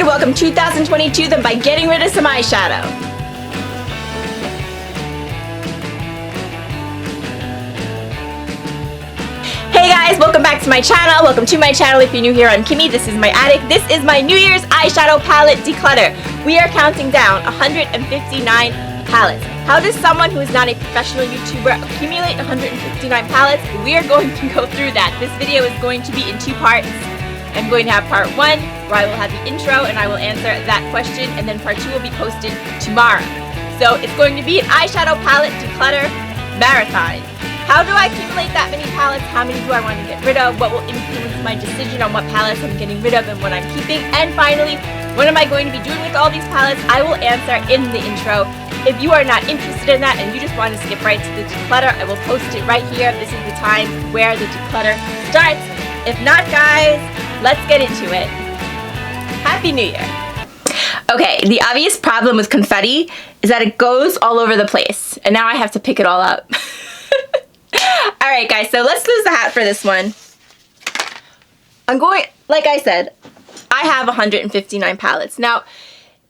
to welcome 2022 then by getting rid of some eyeshadow. Hey guys, welcome back to my channel. Welcome to my channel if you're new here. I'm Kimmie. This is my attic. This is my New Year's eyeshadow palette declutter. We are counting down 159 palettes. How does someone who is not a professional YouTuber accumulate 159 palettes? We are going to go through that. This video is going to be in two parts. I'm going to have part one where I will have the intro and I will answer that question, and then part two will be posted tomorrow. So it's going to be an eyeshadow palette declutter marathon. How do I accumulate that many palettes? How many do I want to get rid of? What will influence my decision on what palettes I'm getting rid of and what I'm keeping? And finally, what am I going to be doing with all these palettes? I will answer in the intro. If you are not interested in that and you just want to skip right to the declutter, I will post it right here. This is the time where the declutter starts. If not, guys, let's get into it. Happy New Year. Okay, the obvious problem with confetti is that it goes all over the place, and now I have to pick it all up. Alright guys, so let's lose the hat for this one. Like I said, I have 159 palettes. Now,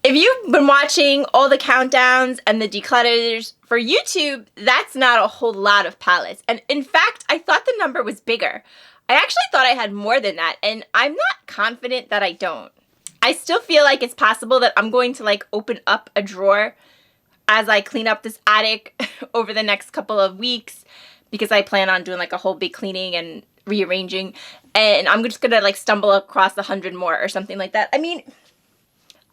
if you've been watching all the countdowns and the declutters for YouTube, that's not a whole lot of palettes. And in fact, I thought the number was bigger. I actually thought I had more than that, and I'm not confident that I don't. I still feel like it's possible that I'm going to like open up a drawer as I clean up this attic over the next couple of weeks, because I plan on doing like a whole big cleaning and rearranging, and I'm just gonna like stumble across 100 more or something like that. I mean,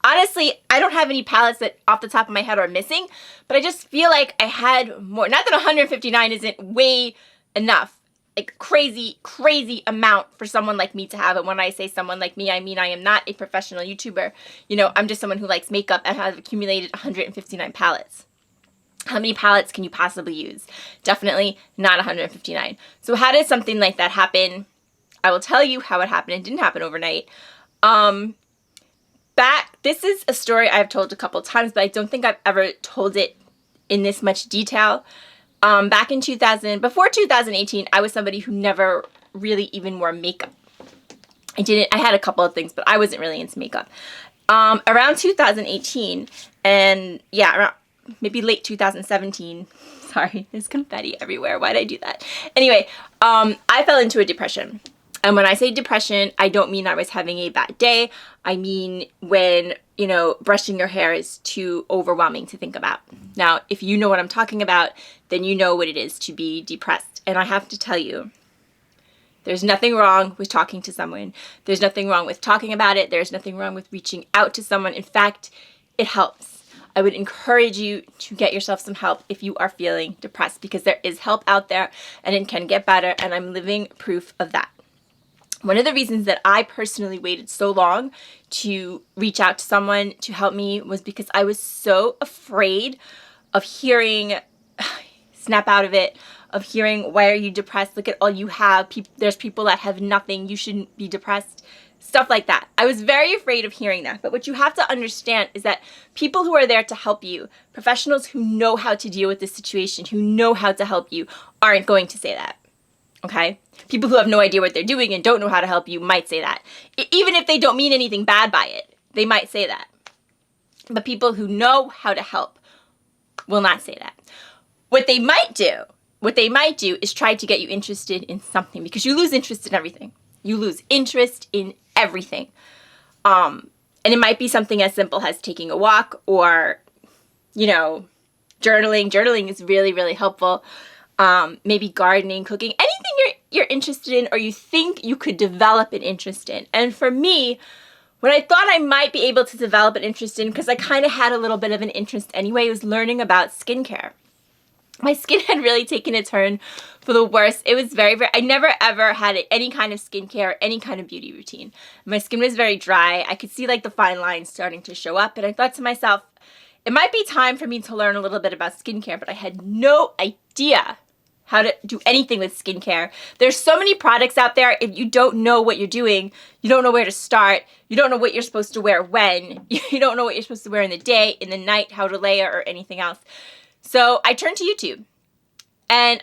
honestly, I don't have any palettes that off the top of my head are missing, but I just feel like I had more. Not that 159 isn't way enough. Like crazy amount for someone like me to have. And when I say someone like me, I mean I am not a professional YouTuber. You know, I'm just someone who likes makeup and has accumulated 159 palettes. How many palettes can you possibly use? Definitely not 159. So how did something like that happen? I will tell you how it happened. It didn't happen overnight. This is a story I've told a couple times, but I don't think I've ever told it in this much detail. Back in before 2018, I was somebody who never really even wore makeup. I had a couple of things, but I wasn't really into makeup. Around 2018, and yeah, around maybe late 2017, sorry, there's confetti everywhere. Why'd I do that? Anyway, I fell into a depression. And when I say depression, I don't mean I was having a bad day. I mean when, you know, brushing your hair is too overwhelming to think about. Now, if you know what I'm talking about, then you know what it is to be depressed. And I have to tell you, there's nothing wrong with talking to someone. There's nothing wrong with talking about it. There's nothing wrong with reaching out to someone. In fact, it helps. I would encourage you to get yourself some help if you are feeling depressed, because there is help out there and it can get better, and I'm living proof of that. One of the reasons that I personally waited so long to reach out to someone to help me was because I was so afraid of hearing, snap out of it, of hearing, why are you depressed? Look at all you have. There's people that have nothing. You shouldn't be depressed. Stuff like that. I was very afraid of hearing that. But what you have to understand is that people who are there to help you, professionals who know how to deal with this situation, who know how to help you, aren't going to say that. Okay? People who have no idea what they're doing and don't know how to help you might say that. Even if they don't mean anything bad by it, they might say that. But people who know how to help will not say that. What they might do is try to get you interested in something, because you lose interest in everything. You lose interest in everything. And it might be something as simple as taking a walk, or, you know, journaling. Journaling is really, really helpful. Maybe gardening, cooking, anything you're interested in or you think you could develop an interest in. And for me, what I thought I might be able to develop an interest in, because I kind of had a little bit of an interest anyway, was learning about skincare. My skin had really taken a turn for the worse. It was I never ever had any kind of skincare, any kind of beauty routine. My skin was very dry. I could see like the fine lines starting to show up, and I thought to myself, it might be time for me to learn a little bit about skincare, but I had no idea how to do anything with skincare. There's so many products out there. If you don't know what you're doing, you don't know where to start, you don't know what you're supposed to wear when, you don't know what you're supposed to wear in the day, in the night, how to layer, or anything else. So I turned to YouTube, and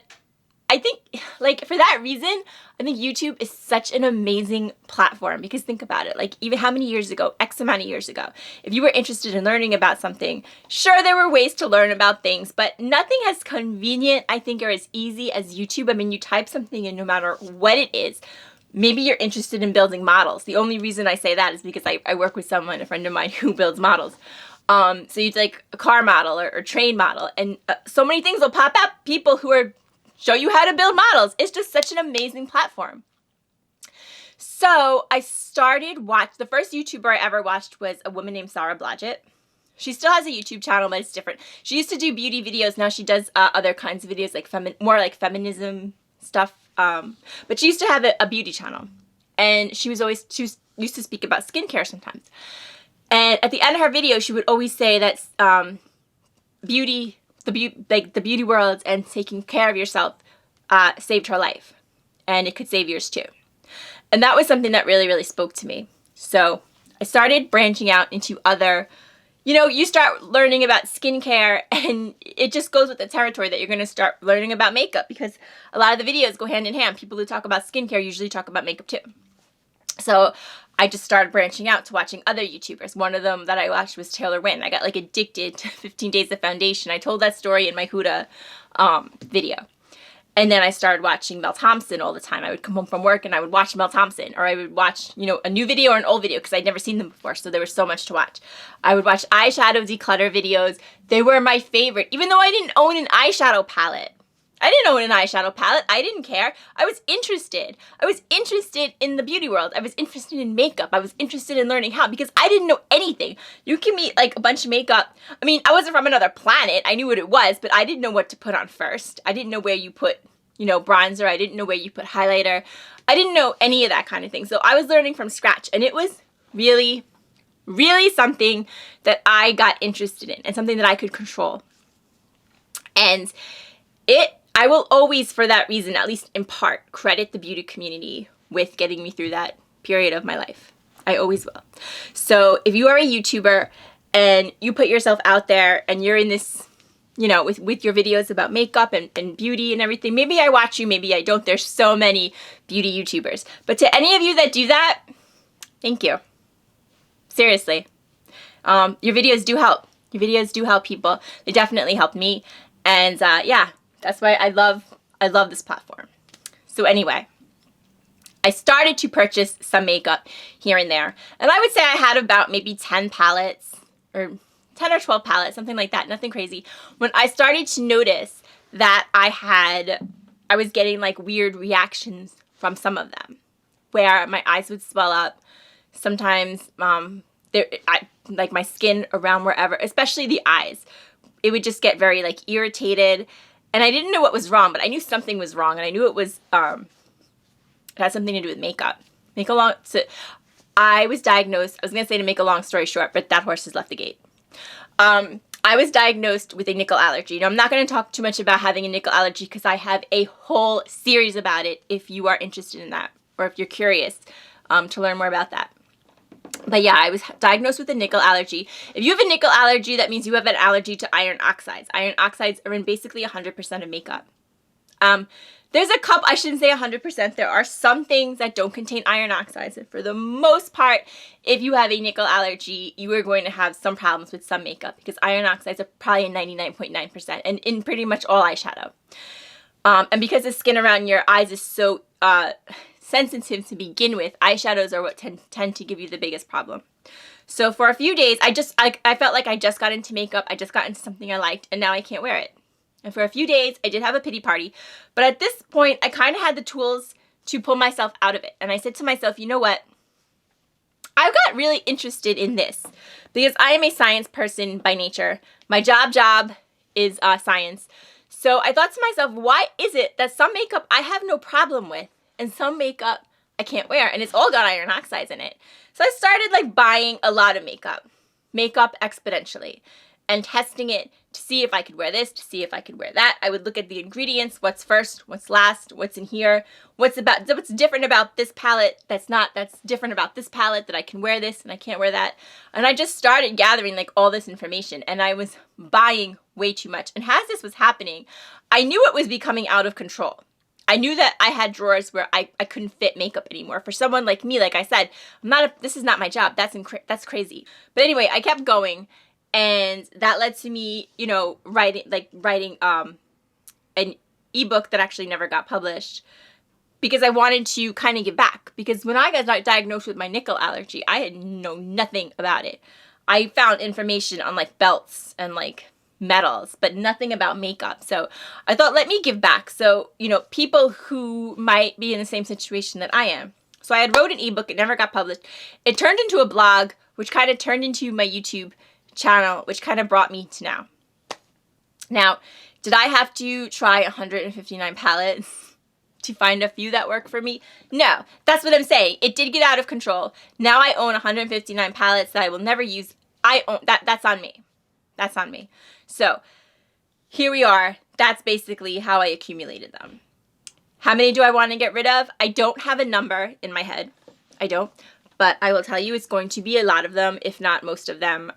I I think, like, for that reason, I think YouTube is such an amazing platform, because think about it, like, even how many years ago, X amount of years ago, if you were interested in learning about something, sure, there were ways to learn about things, but nothing as convenient, I think, or as easy as YouTube. I mean, you type something in, no matter what it is. Maybe you're interested in building models. The only reason I say that is because I work with someone, a friend of mine, who builds models. So you'd like a car model or train model, and so many things will pop up. People who are show you how to build models. It's just such an amazing platform. So I started the first YouTuber I ever watched was a woman named Sarah Blodgett. She still has a YouTube channel, but it's different. She used to do beauty videos. Now she does other kinds of videos, like more like feminism stuff. But she used to have a beauty channel, and she used to speak about skincare sometimes. And at the end of her video, she would always say that the beauty world and taking care of yourself saved her life, and it could save yours too. And that was something that really, really spoke to me. So I started branching out into other, you start learning about skincare, and it just goes with the territory that you're going to start learning about makeup, because a lot of the videos go hand in hand. People who talk about skincare usually talk about makeup too. So I just started branching out to watching other YouTubers. One of them that I watched was Taylor Wynn. I got like addicted to 15 Days of Foundation. I told that story in my Huda video. And then I started watching Mel Thompson all the time. I would come home from work and I would watch Mel Thompson, or I would watch, a new video or an old video, because I'd never seen them before, so there was so much to watch. I would watch eyeshadow declutter videos. They were my favorite, even though I didn't own an eyeshadow palette. I didn't care. I was interested. I was interested in the beauty world. I was interested in makeup. I was interested in learning how, because I didn't know anything. You can meet like a bunch of makeup. I mean, I wasn't from another planet. I knew what it was, but I didn't know what to put on first. I didn't know where you put, bronzer. I didn't know where you put highlighter. I didn't know any of that kind of thing. So I was learning from scratch, and it was really, really something that I got interested in, and something that I could control. And I will always, for that reason, at least in part, credit the beauty community with getting me through that period of my life. I always will. So if you are a YouTuber and you put yourself out there and you're in this, with your videos about makeup and beauty and everything, maybe I watch you, maybe I don't. There's so many beauty YouTubers. But to any of you that do that, thank you. Seriously. Your videos do help. Your videos do help people. They definitely help me. And yeah. That's why I love this platform. So anyway, I started to purchase some makeup here and there. And I would say I had about maybe 10 palettes, or 10 or 12 palettes, something like that, nothing crazy. When I started to notice that I was getting like weird reactions from some of them, where my eyes would swell up. Sometimes like my skin around wherever, especially the eyes, it would just get very like irritated. And I didn't know what was wrong, but I knew something was wrong, and I knew it had something to do with makeup. I was diagnosed, I was going to say to make a long story short, but that horse has left the gate. I was diagnosed with a nickel allergy. Now, I'm not going to talk too much about having a nickel allergy, because I have a whole series about it if you are interested in that, or if you're curious to learn more about that. But yeah, I was diagnosed with a nickel allergy. If you have a nickel allergy, that means you have an allergy to iron oxides. Iron oxides are in basically 100% of makeup. There's a couple, I shouldn't say 100%. There are some things that don't contain iron oxides. And for the most part, if you have a nickel allergy, you are going to have some problems with some makeup, because iron oxides are probably 99.9%, and in pretty much all eyeshadow. And because the skin around your eyes is so sensitive to begin with, eyeshadows are what tend to give you the biggest problem. So for a few days, I felt like I just got into makeup, I just got into something I liked, and now I can't wear it. And for a few days, I did have a pity party, but at this point, I kind of had the tools to pull myself out of it. And I said to myself, you know what? I got really interested in this, because I am a science person by nature. My job is science. So I thought to myself, why is it that some makeup I have no problem with, and some makeup I can't wear, and it's all got iron oxides in it? So I started like buying a lot of makeup exponentially, and testing it to see if I could wear this, to see if I could wear that. I would look at the ingredients, what's first, what's last, what's in here, what's different about this palette that's different about this palette, that I can wear this and I can't wear that. And I just started gathering like all this information, and I was buying way too much. And as this was happening, I knew it was becoming out of control. I knew that I had drawers where I couldn't fit makeup anymore. For someone like me, like I said, this is not my job. That's crazy. But anyway, I kept going, and that led to me, you know, writing an ebook that actually never got published, because I wanted to kind of give back. Because when I got diagnosed with my nickel allergy, I had nothing about it. I found information on like belts and like metals, but nothing about makeup. So I thought, let me give back. So, you know, people who might be in the same situation that I am. So I had wrote an ebook. It never got published. It turned into a blog, which kind of turned into my YouTube channel, which kind of brought me to now. Now, did I have to try 159 palettes to find a few that work for me? No, that's what I'm saying. It did get out of control. Now I own 159 palettes that I will never use. I own that's on me. That's on me. So here we are. That's basically how I accumulated them. How many do I want to get rid of? I don't have a number in my head. I don't. But I will tell you, it's going to be a lot of them, if not most of them.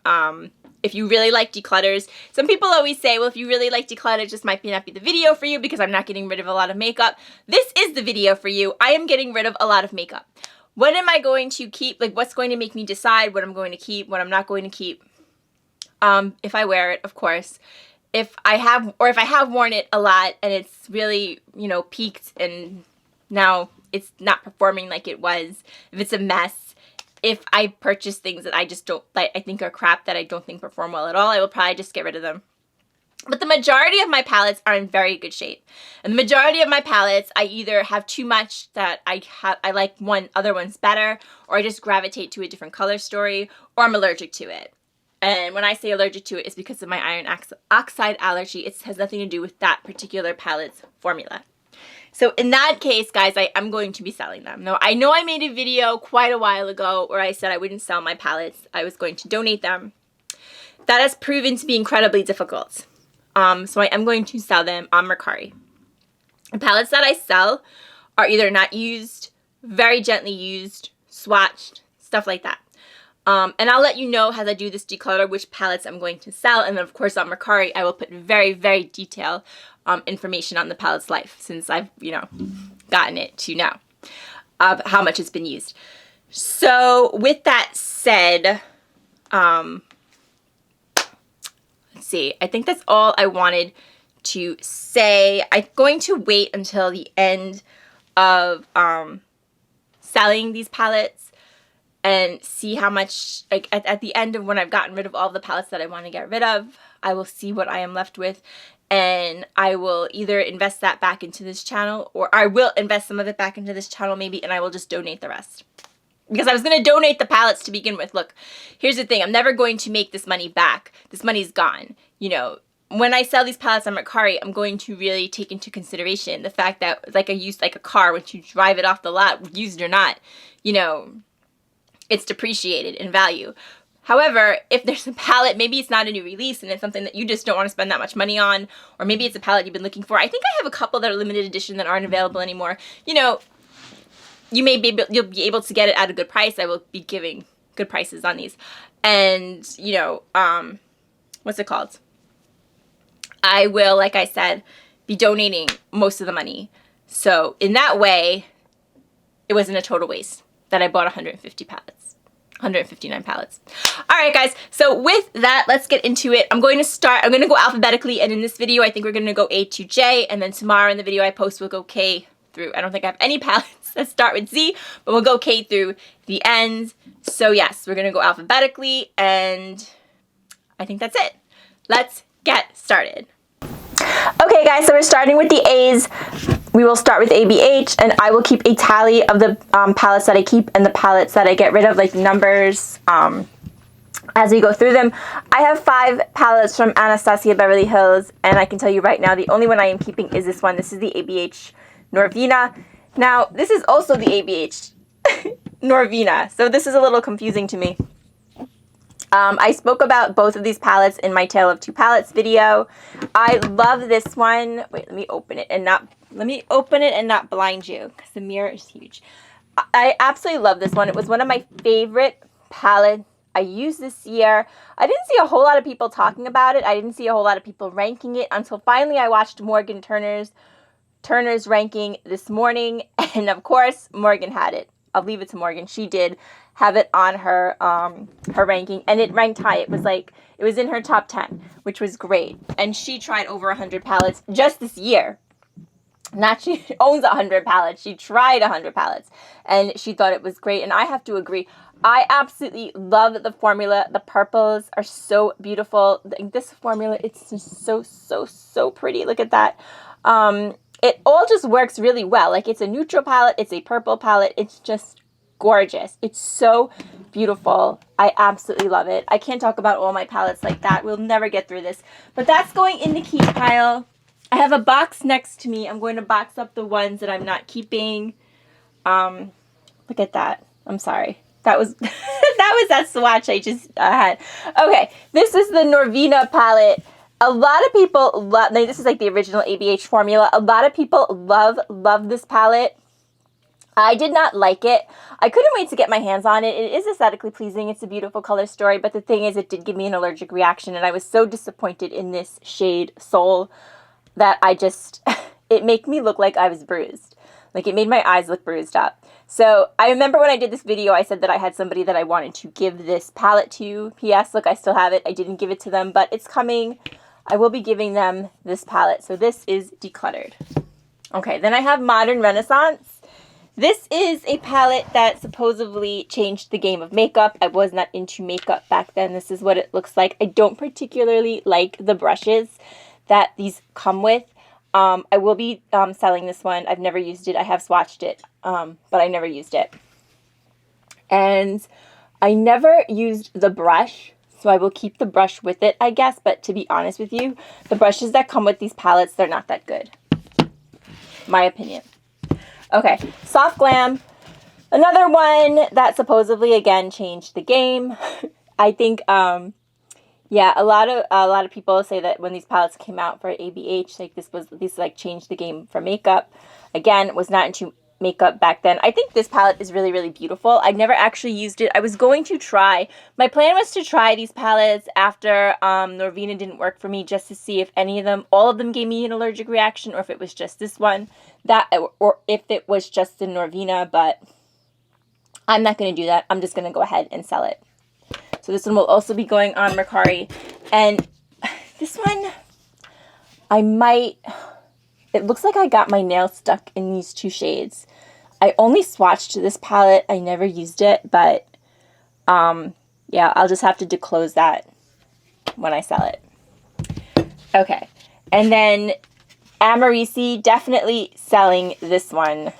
If you really like declutters, some people always say, well, if you really like declutter, this might not be the video for you because I'm not getting rid of a lot of makeup. This is the video for you. I am getting rid of a lot of makeup. What am I going to keep? Like, what's going to make me decide what I'm going to keep, what I'm not going to keep? If I wear it, of course. If I have worn it a lot and it's really, you know, peaked and now it's not performing like it was, if it's a mess, if I purchase things that I just don't like, I think are crap, that I don't think perform well at all, I will probably just get rid of them. But the majority of my palettes are in very good shape. And the majority of my palettes, I either have too much that I like other ones better, or I just gravitate to a different color story, or I'm allergic to it. And when I say allergic to it, it's because of my iron oxide allergy. It has nothing to do with that particular palette's formula. So in that case, guys, I'm going to be selling them. Now, I know I made a video quite a while ago where I said I wouldn't sell my palettes. I was going to donate them. That has proven to be incredibly difficult. So I am going to sell them on Mercari. The palettes that I sell are either not used, very gently used, swatched, stuff like that. And I'll let you know as I do this declutter which palettes I'm going to sell. And then, of course, on Mercari, I will put very, very detailed information on the palette's life, since I've, you know, gotten it to know of how much it's been used. So with that said, let's see. I think that's all I wanted to say. I'm going to wait until the end of selling these palettes and see how much, like at the end of when I've gotten rid of all the palettes that I want to get rid of, I will see what I am left with, and I will either invest that back into this channel, or I will invest some of it back into this channel maybe, and I will just donate the rest. Because I was going to donate the palettes to begin with. Look, here's the thing. I'm never going to make this money back. This money's gone. You know, when I sell these palettes on Mercari, I'm going to really take into consideration the fact that, like a car, once you drive it off the lot, used or not, you know, it's depreciated in value. However, if there's a palette, maybe it's not a new release and it's something that you just don't want to spend that much money on, or maybe it's a palette you've been looking for. I think I have a couple that are limited edition that aren't available anymore. You know, you'll be able to get it at a good price. I will be giving good prices on these. And, you know, what's it called? I will, like I said, be donating most of the money. So in that way, it wasn't a total waste that I bought 159 palettes. All right, guys. So with that, let's get into it. I'm going to go alphabetically, and in this video, I think we're going to go A to J, and then tomorrow in the video I post, we'll go K through. I don't think I have any palettes that start with Z, but we'll go K through the end. So yes, we're going to go alphabetically, and I think that's it. Let's get started. Okay, guys, so we're starting with the A's. We will start with ABH, and I will keep a tally of the palettes that I keep and the palettes that I get rid of, like numbers, as we go through them. I have 5 palettes from Anastasia Beverly Hills, and I can tell you right now, the only one I am keeping is this one. This is the ABH Norvina. Now, this is also the ABH Norvina, so this is a little confusing to me. I spoke about both of these palettes in my Tale of Two Palettes video. I love this one. Wait, let me open it and not blind you, because the mirror is huge. I absolutely love this one. It was one of my favorite palettes I used this year. I didn't see a whole lot of people talking about it. I didn't see a whole lot of people ranking it until finally I watched Morgan Turner's Turner's ranking this morning, and of course, Morgan had it. I'll leave it to Morgan. She did have it on her her ranking, and it ranked high. It was like, it was in her top 10, which was great. And she tried over 100 palettes just this year. Not she owns 100 palettes. She tried 100 palettes, and she thought it was great. And I have to agree. I absolutely love the formula. The purples are so beautiful. This formula, it's just so pretty. Look at that. It all just works really well. Like, it's a neutral palette. It's a purple palette. It's just gorgeous. It's so beautiful. I absolutely love it. I can't talk about all my palettes like that. We'll never get through this. But that's going in the keep pile. I have a box next to me. I'm going to box up the ones that I'm not keeping. Look at that. I'm sorry. That was that swatch I just had. Okay, this is the Norvina palette. A lot of people love, this is like the original ABH formula. A lot of people love this palette. I did not like it. I couldn't wait to get my hands on it. It is aesthetically pleasing. It's a beautiful color story, but the thing is, it did give me an allergic reaction, and I was so disappointed in this shade Soul that I just, it made me look like I was bruised. Like, it made my eyes look bruised up. So I remember when I did this video, I said that I had somebody that I wanted to give this palette to. P.S. Look, I still have it. I didn't give it to them, but it's coming. I will be giving them this palette. So this is Decluttered. Okay, then I have Modern Renaissance. This is a palette that supposedly changed the game of makeup. I was not into makeup back then. This is what it looks like. I don't particularly like the brushes that these come with. I will be selling this one. I've never used it. I have swatched it, but I never used it. And I never used the brush, so I will keep the brush with it, I guess. But to be honest with you, the brushes that come with these palettes, they're not that good. My opinion. Okay, Soft Glam. Another one that supposedly, again, changed the game. I think, yeah, a lot of people say that when these palettes came out for ABH, like these like changed the game for makeup. Again, was not into makeup back then. I think this palette is really, really beautiful. I've never actually used it. I was going to try. My plan was to try these palettes after Norvina didn't work for me, just to see if any of them, all of them gave me an allergic reaction, or if it was just this one, or if it was just the Norvina, but I'm not going to do that. I'm just going to go ahead and sell it. So this one will also be going on Mercari. And this one, I might, it looks like I got my nail stuck in these two shades. I only swatched this palette. I never used it, but yeah, I'll just have to disclose that when I sell it. Okay. And then Americi, definitely selling this one.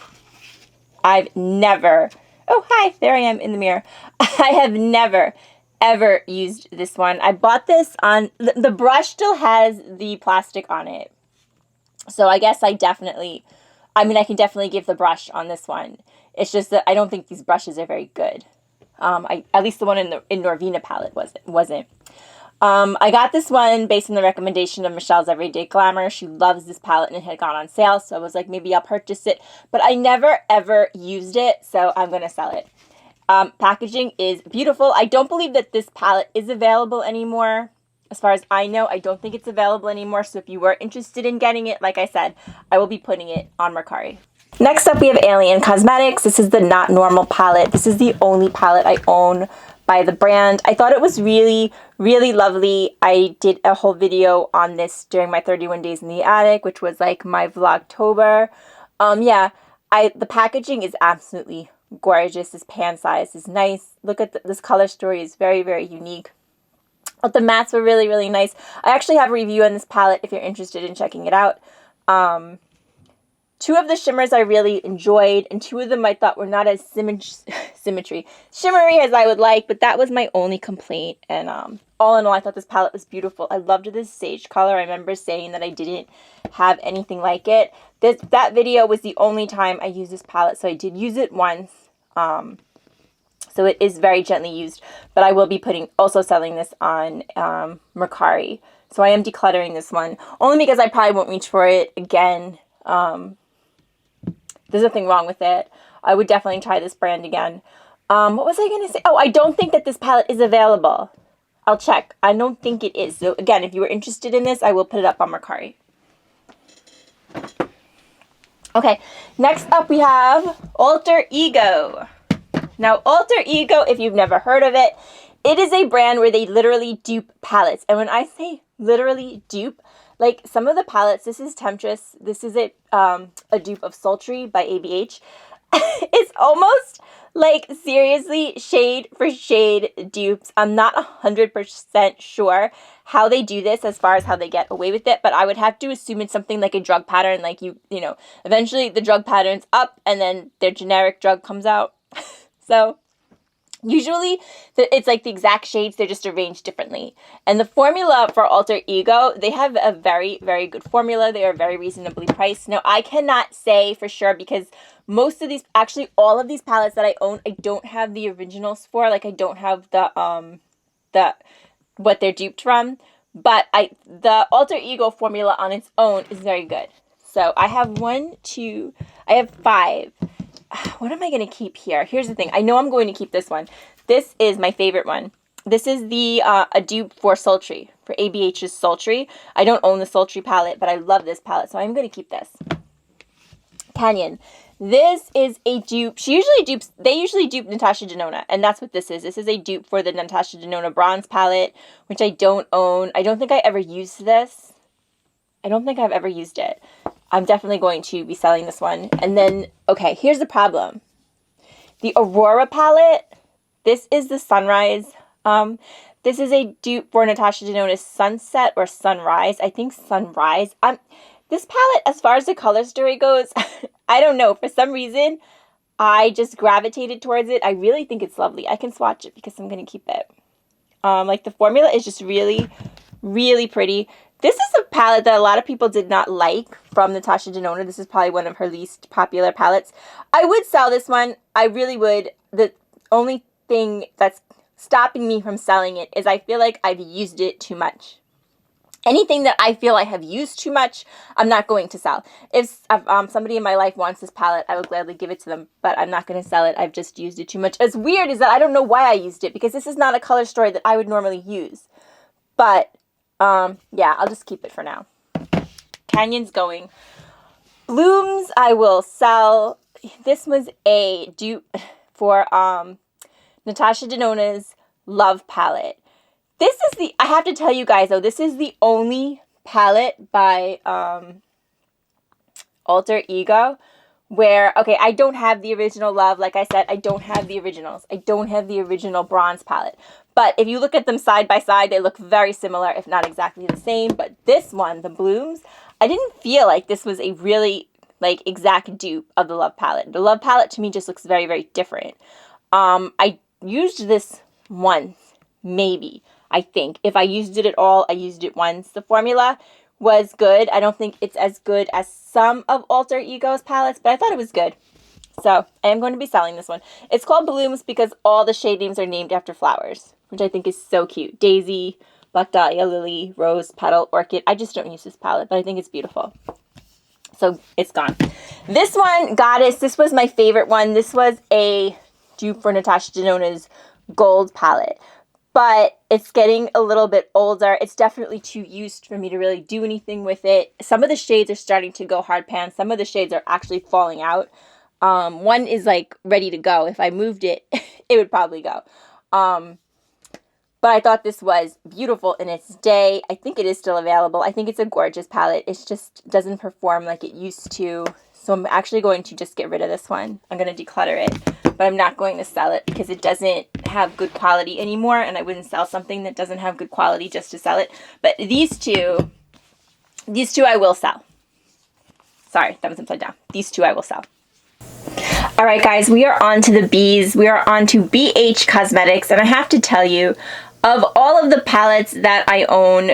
I've never, oh, hi, there I am in the mirror. I have never ever used this one. I bought this on, the brush still has the plastic on it. So I guess I can definitely give the brush on this one. It's just that I don't think these brushes are very good. At least the one in Norvina palette wasn't. I got this one based on the recommendation of Michelle's Everyday Glamour. She loves this palette, and it had gone on sale, so I was like, maybe I'll purchase it. But I never ever used it, so I'm going to sell it. Packaging is beautiful. I don't believe that this palette is available anymore. As far as I know, I don't think it's available anymore. So if you were interested in getting it, like I said, I will be putting it on Mercari. Next up, we have Alien Cosmetics. This is the Not Normal palette. This is the only palette I own by the brand. I thought it was really, really lovely. I did a whole video on this during my 31 days in the attic, which was like my Vlogtober. Yeah, the packaging is absolutely gorgeous. This pan size is nice. Look at this color story is very, very unique. But the mattes were really, really nice. I actually have a review on this palette if you're interested in checking it out. Two of the shimmers I really enjoyed, and two of them I thought were not as shimmery as I would like, but that was my only complaint. And all in all, I thought this palette was beautiful. I loved this sage color. I remember saying that I didn't have anything like it. That video was the only time I used this palette, so I did use it once. So it is very gently used, but I will be also selling this on Mercari. So I am decluttering this one, only because I probably won't reach for it again. There's nothing wrong with it. I would definitely try this brand again. What was I going to say? Oh, I don't think that this palette is available. I'll check. I don't think it is. So again, if you were interested in this, I will put it up on Mercari. Okay, next up we have Alter Ego. Now, Alter Ego, if you've never heard of it, it is a brand where they literally dupe palettes. And when I say literally dupe, like some of the palettes, this is Temptress, this is a dupe of Sultry by ABH. It's almost like seriously shade for shade dupes. I'm not 100% sure how they do this as far as how they get away with it, but I would have to assume it's something like a drug pattern, like you know, eventually the drug pattern's up and then their generic drug comes out. So usually it's like the exact shades, they're just arranged differently. And the formula for Alter Ego, they have a very, very good formula. They are very reasonably priced. Now, I cannot say for sure because most of these, actually all of these palettes that I own, I don't have the originals for. Like I don't have the what they're duped from. But the Alter Ego formula on its own is very good. So I have I have 5. What am I going to keep here? Here's the thing. I know I'm going to keep this one. This is my favorite one. This is the a dupe for Sultry, for ABH's Sultry. I don't own the Sultry palette, but I love this palette, so I'm going to keep this. Canyon. This is a dupe. They usually dupe Natasha Denona, and that's what this is. This is a dupe for the Natasha Denona Bronze palette, which I don't own. I don't think I ever used this. I don't think I've ever used it. I'm definitely going to be selling this one. And then, okay, here's the problem. The Aurora palette, this is the Sunrise. This is a dupe for Natasha Denona's Sunset or Sunrise. I think Sunrise. This palette, as far as the color story goes, I don't know. For some reason, I just gravitated towards it. I really think it's lovely. I can swatch it because I'm going to keep it. Like the formula is just really, really pretty. This is a palette that a lot of people did not like from Natasha Denona. This is probably one of her least popular palettes. I would sell this one. I really would. The only thing that's stopping me from selling it is I feel like I've used it too much. Anything that I feel I have used too much, I'm not going to sell. If somebody in my life wants this palette, I will gladly give it to them, but I'm not going to sell it. I've just used it too much. As weird as that, I don't know why I used it because this is not a color story that I would normally use. But yeah, I'll just keep it for now. Canyon's going. Blooms, I will sell. This was a dupe for Natasha Denona's Love palette. This is I have to tell you guys though, this is the only palette by Alter Ego where, okay, I don't have the original Love. Like I said, I don't have the originals. I don't have the original Bronze palette. But if you look at them side by side, they look very similar, if not exactly the same. But this one, the Blooms, I didn't feel like this was a really, like, exact dupe of the Love palette. The Love palette, to me, just looks very, very different. I used this once, maybe, I think. If I used it at all, I used it once. The formula was good. I don't think it's as good as some of Alter Ego's palettes, but I thought it was good. So, I am going to be selling this one. It's called Blooms because all the shade names are named after flowers, which I think is so cute. Daisy, Black Dahlia, Lily, Rose, Petal, Orchid. I just don't use this palette, but I think it's beautiful. So, it's gone. This one, Goddess, this was my favorite one. This was a dupe for Natasha Denona's Gold palette. But it's getting a little bit older. It's definitely too used for me to really do anything with it. Some of the shades are starting to go hard pan. Some of the shades are actually falling out. One is like ready to go. If I moved it, it would probably go. But I thought this was beautiful in its day. I think it is still available. I think it's a gorgeous palette. It just doesn't perform like it used to. So I'm actually going to just get rid of this one. I'm going to declutter it. But I'm not going to sell it because it doesn't have good quality anymore. And I wouldn't sell something that doesn't have good quality just to sell it. But these two I will sell. Sorry, that was upside down. These two I will sell. All right, guys, we are on to the B's. We are on to BH Cosmetics. And I have to tell you, of all of the palettes that I own,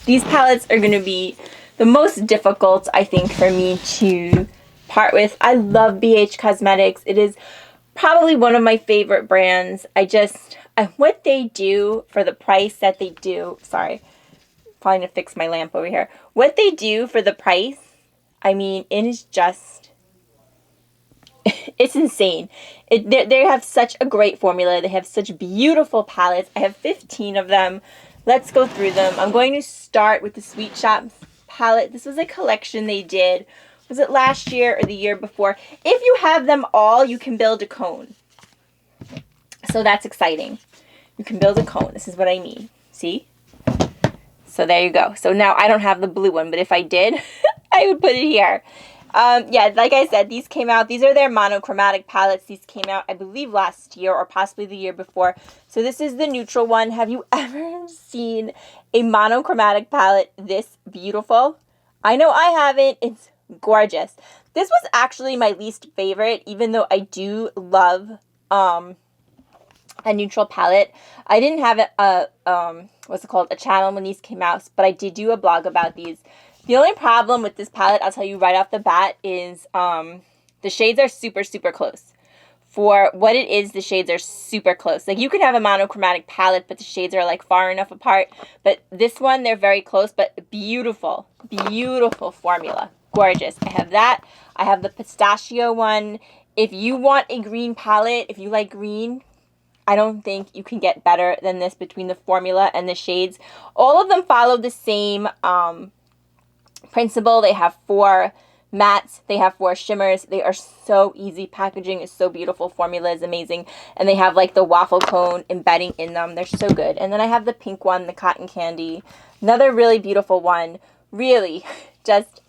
these palettes are going to be the most difficult, I think, for me to part with. I love BH Cosmetics. It is probably one of my favorite brands. What they do for the price that they do, sorry, probably gonna fix my lamp over here. What they do for the price, I mean, it is just, it's insane. They have such a great formula. They have such beautiful palettes. I have 15 of them. Let's go through them. I'm going to start with the Sweet Shops palette. This was a collection they did Was it last year or the year before? If you have them all, you can build a cone. So that's exciting. You can build a cone. This is what I mean. See? So there you go. So now I don't have the blue one, but if I did, I would put it here. Yeah, like I said, these came out. These are their monochromatic palettes. These came out, I believe, last year or possibly the year before. So this is the neutral one. Have you ever seen a monochromatic palette this beautiful? I know I haven't. It's gorgeous. This was actually my least favorite, even though I do love a neutral palette. I didn't have what's it called, a channel when these came out, but I did do a blog about these. The only problem with this palette, I'll tell you right off the bat, is the shades are super, super close. For what it is, the shades are super close. Like, you can have a monochromatic palette, but the shades are, like, far enough apart. But this one, they're very close, but beautiful, beautiful formula. Gorgeous. I have that. I have the pistachio one. If you want a green palette, if you like green, I don't think you can get better than this between the formula and the shades. All of them follow the same principle. They have 4 mattes. They have 4 shimmers. They are so easy. Packaging is so beautiful. Formula is amazing. And they have like the waffle cone embedding in them. They're so good. And then I have the pink one, the cotton candy. Another really beautiful one. Really just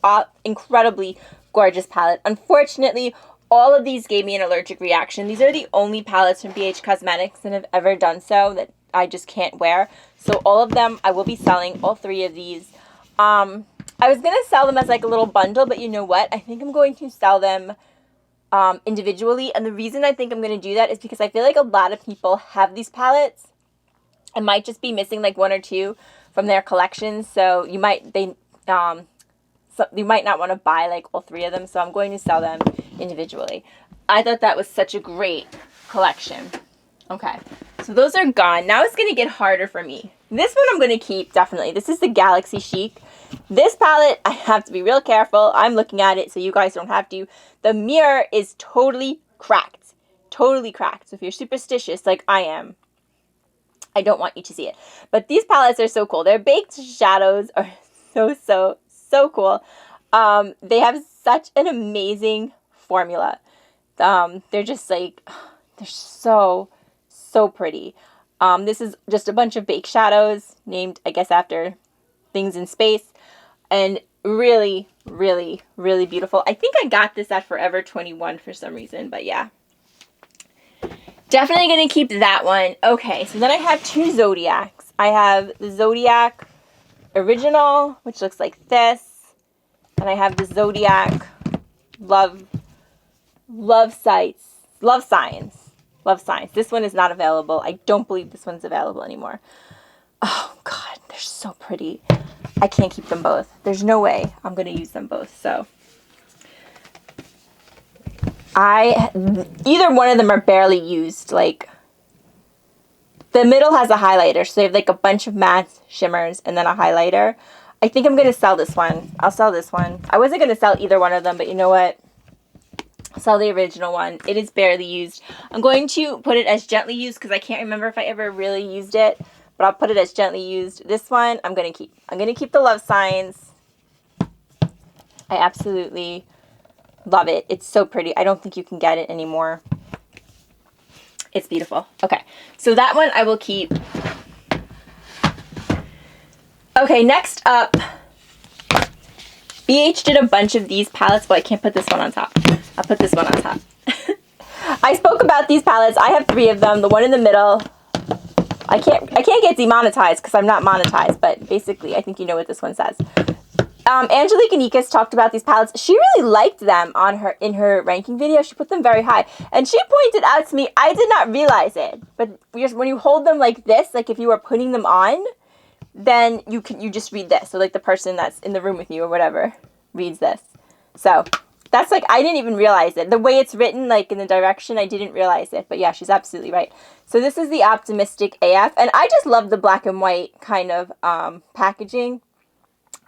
incredibly gorgeous palette. Unfortunately, all of these gave me an allergic reaction. These are the only palettes from BH Cosmetics that have ever done so that I just can't wear. So all of them, I will be selling, all 3 of these. I was going to sell them as like a little bundle, but you know what? I think I'm going to sell them individually. And the reason I think I'm going to do that is because I feel like a lot of people have these palettes and might just be missing like 1 or 2 from their collections. So you might, you might not want to buy like all 3 of them. So I'm going to sell them individually. I thought that was such a great collection. Okay, so those are gone. Now it's going to get harder for me. This one I'm going to keep, definitely. This is the Galaxy Chic. This palette, I have to be real careful. I'm looking at it so you guys don't have to. The mirror is totally cracked. Totally cracked. So if you're superstitious like I am, I don't want you to see it. But these palettes are so cool. Their baked shadows are so cool. They have such an amazing formula. They're just like, they're so pretty. This is just a bunch of baked shadows named, I guess, after things in space. And really, really, really beautiful. I think I got this at Forever 21 for some reason, but yeah. Definitely going to keep that one. Okay, so then I have 2 Zodiacs. I have the Zodiac Original, which looks like this. And I have the Zodiac Love Signs. This one is not available. I don't believe this one's available anymore. Oh, God, they're so pretty. I can't keep them both. There's no way I'm going to use them both. So either one of them are barely used. Like, the middle has a highlighter. So they have like a bunch of mattes, shimmers, and then a highlighter. I think I'm going to sell this one. I'll sell this one. I wasn't going to sell either one of them, but you know what? I'll sell the original one. It is barely used. I'm going to put it as gently used because I can't remember if I ever really used it. But I'll put it as gently used. This one, I'm going to keep. I'm going to keep the Love Signs. I absolutely love it. It's so pretty. I don't think you can get it anymore. It's beautiful. Okay, so that one I will keep. Okay, next up, BH did a bunch of these palettes, but I can't put this one on top. I'll put this one on top. I spoke about these palettes. I have 3 of them. The one in the middle, I can't get demonetized because I'm not monetized, but basically I think you know what this one says. Angelique Anikas talked about these palettes. She really liked them in her ranking video. She put them very high. And she pointed out to me, I did not realize it, but when you hold them like this, like if you were putting them on, then you just read this. So like the person that's in the room with you or whatever reads this. So that's like, I didn't even realize it. The way it's written, like in the direction, I didn't realize it. But yeah, she's absolutely right. So this is the Optimistic AF. And I just love the black and white kind of packaging.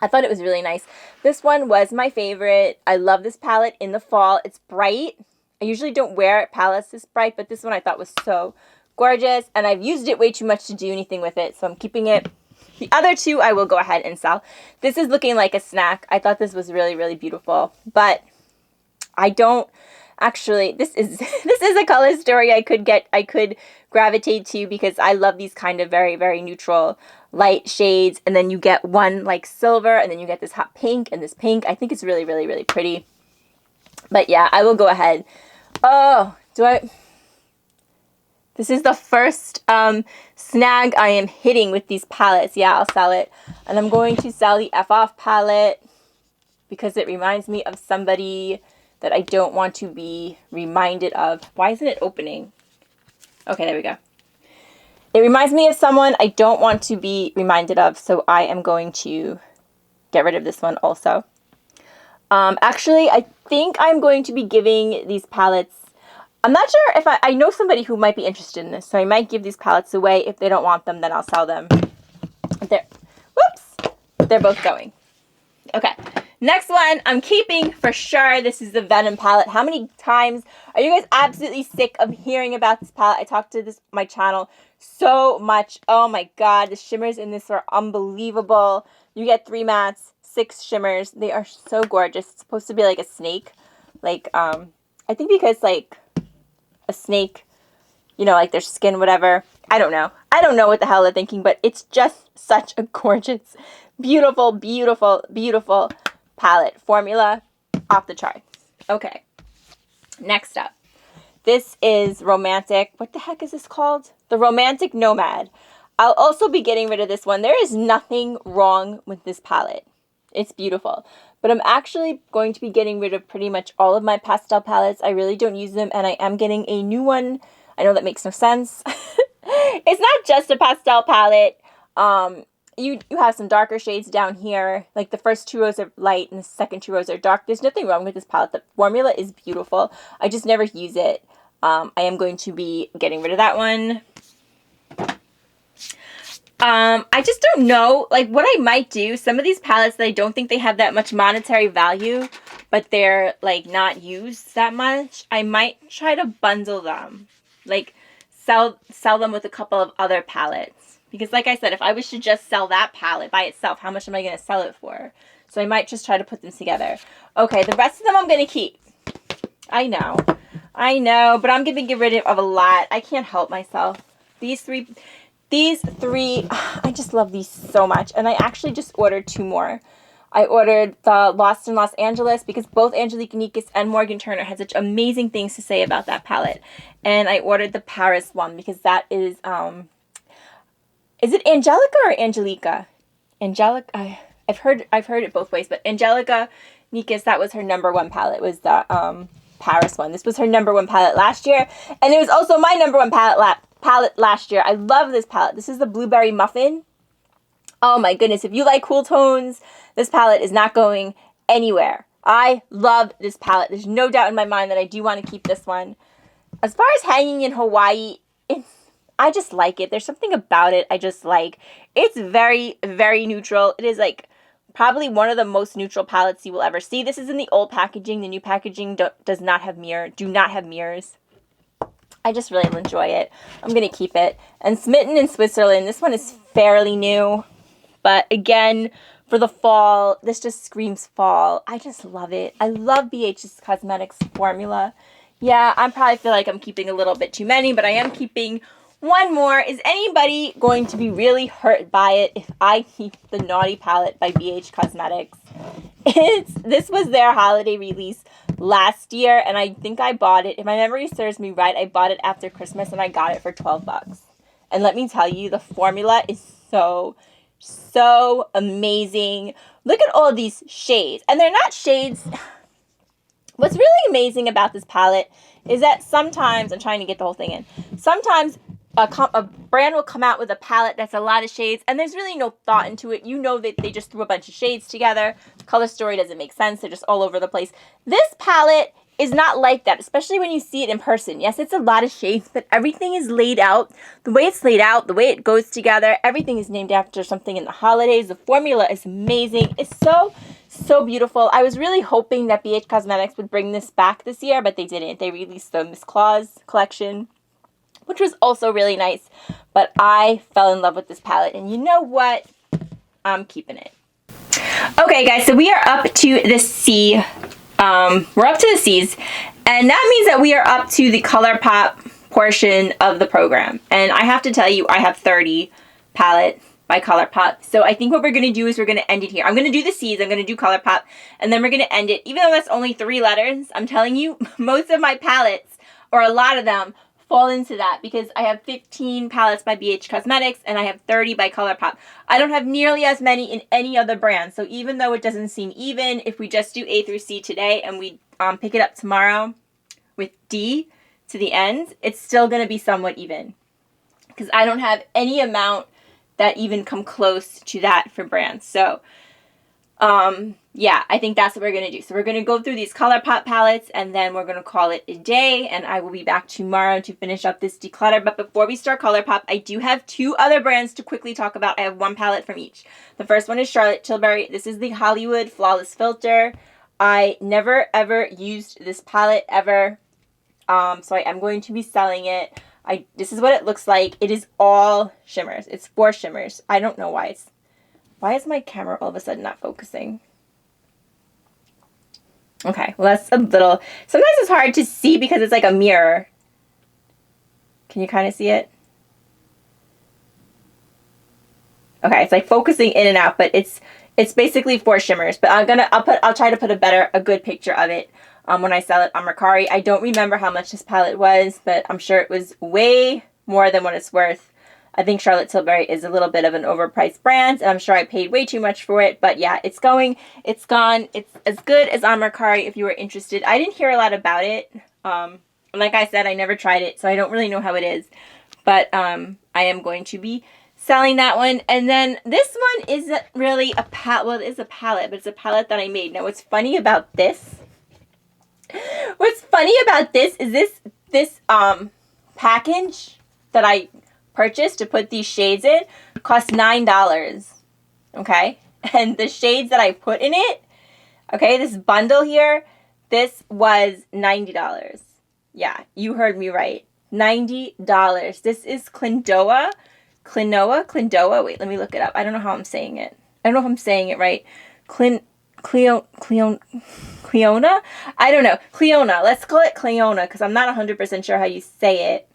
I thought it was really nice. This one was my favorite. I love this palette in the fall. It's bright. I usually don't wear palettes this bright, but this one I thought was so gorgeous. And I've used it way too much to do anything with it, so I'm keeping it. The other two I will go ahead and sell. This is looking like a snack. I thought this was really, really beautiful, but I don't actually, this is a color story I could gravitate to, because I love these kind of very, very neutral light shades, and then you get one like silver, and then you get this hot pink and this pink. I think it's really, really, really pretty. But yeah, I will go ahead. Oh, this is the first snag I am hitting with these palettes. Yeah, I'll sell it. And I'm going to sell the F Off palette because it reminds me of somebody that I don't want to be reminded of. Why isn't it opening? Okay, there we go. It reminds me of someone I don't want to be reminded of, so I am going to get rid of this one also. Actually, I think I'm going to be giving these palettes, I'm not sure if I know somebody who might be interested in this, so I might give these palettes away. If they don't want them, then I'll sell them. They're both going. Okay, next one I'm keeping for sure. This is the Venom palette. How many times are you guys absolutely sick of hearing about this palette? I talked to my channel so much. Oh my god, the shimmers in this are unbelievable. You get 3 mattes, 6 shimmers. They are so gorgeous. It's supposed to be like a snake. Like, I think because like a snake, you know, like their skin, whatever. I don't know. I don't know what the hell they're thinking, but it's just such a gorgeous, beautiful, beautiful, beautiful palette. Formula off the charts. Okay. Next up. This is Romantic. What the heck is this called? The Romantic Nomad. I'll also be getting rid of this one. There is nothing wrong with this palette. It's beautiful. But I'm actually going to be getting rid of pretty much all of my pastel palettes. I really don't use them, and I am getting a new one. I know that makes no sense. It's not just a pastel palette. You have some darker shades down here. Like the first 2 rows are light and the second 2 rows are dark. There's nothing wrong with this palette. The formula is beautiful. I just never use it. I am going to be getting rid of that one. I just don't know, like, what I might do. Some of these palettes that I don't think they have that much monetary value, but they're, like, not used that much, I might try to bundle them. Like, sell them with a couple of other palettes. Because, like I said, if I was to just sell that palette by itself, how much am I going to sell it for? So I might just try to put them together. Okay, the rest of them I'm going to keep. I know, but I'm going to get rid of a lot. I can't help myself. These three, I just love these so much. And I actually just ordered 2 more. I ordered the Lost in Los Angeles because both Angelique Kinikas and Morgan Turner had such amazing things to say about that palette. And I ordered the Paris one because that is it Angelica or Angelica? Angelica, I've heard it both ways, but Angelica Kinikas, that was her #1 palette, was the Paris one. This was her #1 palette last year, and it was also my #1 palette last year. I love this palette. This is the Blueberry Muffin. Oh my goodness, if you like cool tones, this palette is not going anywhere. I love this palette. There's no doubt in my mind that I do want to keep this one. As far as hanging in Hawaii, I just like it. There's something about it I just like. It's very, very neutral. It is like probably one of the most neutral palettes you will ever see. This is in the old packaging. The new packaging does not have mirrors. I just really enjoy it. I'm going to keep it. And Smitten in Switzerland, this one is fairly new. But again, for the fall, this just screams fall. I just love it. I love BH's Cosmetics formula. Yeah, I probably feel like I'm keeping a little bit too many, but I am keeping one more. Is anybody going to be really hurt by it if I keep the Naughty palette by BH Cosmetics? This was their holiday release last year, and I think I bought it. If my memory serves me right, I bought it after Christmas, and I got it for $12. And let me tell you, the formula is so amazing. Look at all these shades. And they're not shades. What's really amazing about this palette is that sometimes, I'm trying to get the whole thing in, sometimes a brand will come out with a palette that's a lot of shades, and there's really no thought into it. You know that they just threw a bunch of shades together. The color story doesn't make sense. They're just all over the place. This palette is not like that, especially when you see it in person. Yes, it's a lot of shades, but everything is laid out. The way it's laid out, the way it goes together, everything is named after something in the holidays. The formula is amazing. It's so beautiful. I was really hoping that BH Cosmetics would bring this back this year, but they didn't. They released the Miss Claus collection, which was also really nice. But I fell in love with this palette. And you know what? I'm keeping it. Okay, guys, so we are up to the C. We're up to the C's, and that means that we are up to the ColourPop portion of the program. And I have to tell you, I have 30 palette by ColourPop. So I think what we're going to do is we're going to end it here. I'm going to do the C's, I'm going to do ColourPop, and then we're going to end it. Even though that's only 3 letters, I'm telling you, most of my palettes, or a lot of them, fall into that because I have 15 palettes by BH Cosmetics and I have 30 by ColourPop. I don't have nearly as many in any other brand. So even though it doesn't seem even, if we just do A through C today and we pick it up tomorrow with D to the end, it's still going to be somewhat even. Because I don't have any amount that even come close to that for brands. So yeah, I think that's what we're going to do. So we're going to go through these ColourPop palettes and then we're going to call it a day, and I will be back tomorrow to finish up this declutter. But before we start ColourPop, I do have 2 other brands to quickly talk about. I have 1 palette from each. The first one is Charlotte Tilbury. This is the Hollywood Flawless Filter. I never ever used this palette ever, so I am going to be selling it. This is what it looks like. It is all shimmers. It's 4 shimmers. I don't know why why is my camera all of a sudden not focusing? Okay, well that's a little, sometimes it's hard to see because it's like a mirror. Can you kind of see it? Okay, it's like focusing in and out, but it's basically 4 shimmers. But I'll try to put a good picture of it when I sell it on Mercari. I don't remember how much this palette was, but I'm sure it was way more than what it's worth. I think Charlotte Tilbury is a little bit of an overpriced brand, and I'm sure I paid way too much for it. But yeah, it's gone. It's as good as on Mercari if you were interested. I didn't hear a lot about it. Like I said, I never tried it, so I don't really know how it is. But I am going to be selling that one. And then this one isn't really a palette. Well, it is a palette, but it's a palette that I made. Now, what's funny about this? What's funny about this is this package that I purchased to put these shades in cost $9. Okay, and the shades that I put in it, okay, this bundle here, this was $90. Yeah, you heard me right, $90. This is Cleona. Wait, let me look it up. I don't know how I'm saying it. I don't know if I'm saying it right. Cleona. I don't know. Cleona. Let's call it Cleona because I'm not 100% sure how you say it.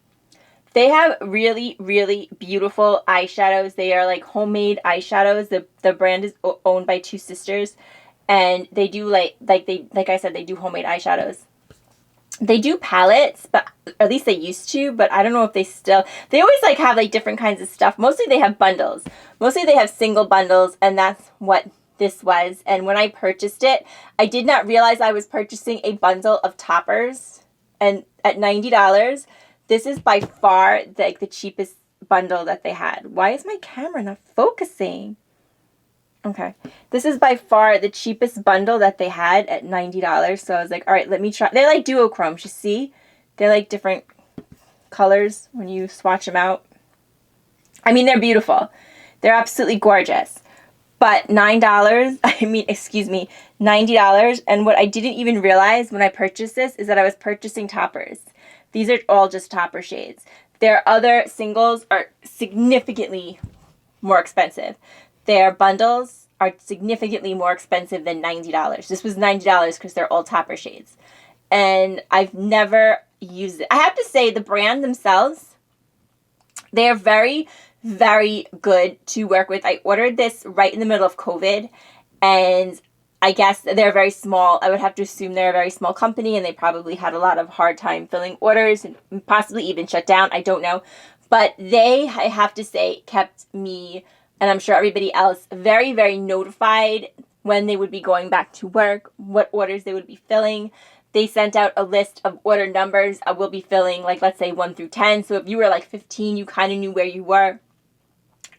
They have really, really beautiful eyeshadows. They are like homemade eyeshadows. The brand is owned by 2 sisters, and they do like I said, they do homemade eyeshadows. They do palettes, but at least they used to, but I don't know if they still, they always like have like different kinds of stuff. Mostly they have bundles. Mostly they have single bundles, and that's what this was. And when I purchased it, I did not realize I was purchasing a bundle of toppers, and at $90, this is by far like the cheapest bundle that they had. Why is my camera not focusing? Okay. This is by far the cheapest bundle that they had at $90. So I was like, all right, let me try. They're like duochromes, you see? They're like different colors when you swatch them out. I mean, they're beautiful. They're absolutely gorgeous. But $90, $90. And what I didn't even realize when I purchased this is that I was purchasing toppers. These are all just topper shades. Their other singles are significantly more expensive. Their bundles are significantly more expensive than $90. This was $90 because they're all topper shades. And I've never used it. I have to say, the brand themselves, they are very, very good to work with. I ordered this right in the middle of COVID, and I guess they're very small. I would have to assume they're a very small company, and they probably had a lot of hard time filling orders and possibly even shut down. I don't know. But they, I have to say, kept me, and I'm sure everybody else, very, very notified when they would be going back to work, what orders they would be filling. They sent out a list of order numbers. I will be filling, like, let's say 1 through 10. So if you were like 15, you kind of knew where you were.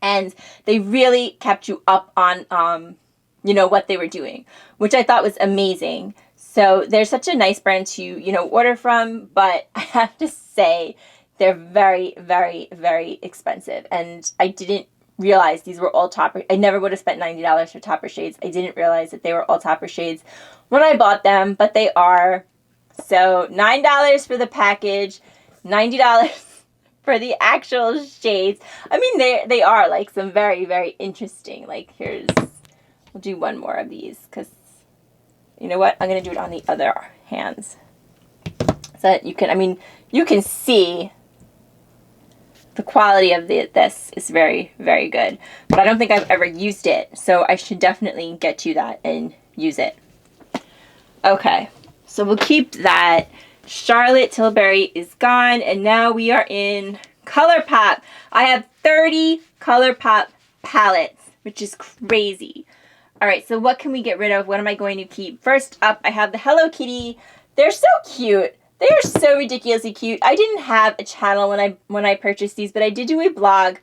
And they really kept you up on what they were doing, which I thought was amazing. So they're such a nice brand to, order from, but I have to say they're very, very, very expensive. And I didn't realize these were all topper. I never would have spent $90 for topper shades. I didn't realize that they were all topper shades when I bought them, but they are. So $9 for the package, $90 for the actual shades. I mean, they are like some very, very interesting. Like here's, we'll do one more of these because you know what? I'm going to do it on the other hands. So that you can, I mean, you can see the quality of this is very, very good. But I don't think I've ever used it. So I should definitely get to that and use it. Okay. So we'll keep that. Charlotte Tilbury is gone. And now we are in ColourPop. I have 30 ColourPop palettes, which is crazy. All right, so what can we get rid of? What am I going to keep? First up, I have the Hello Kitty. They're so cute. They are so ridiculously cute. I didn't have a channel when I purchased these, but I did do a blog,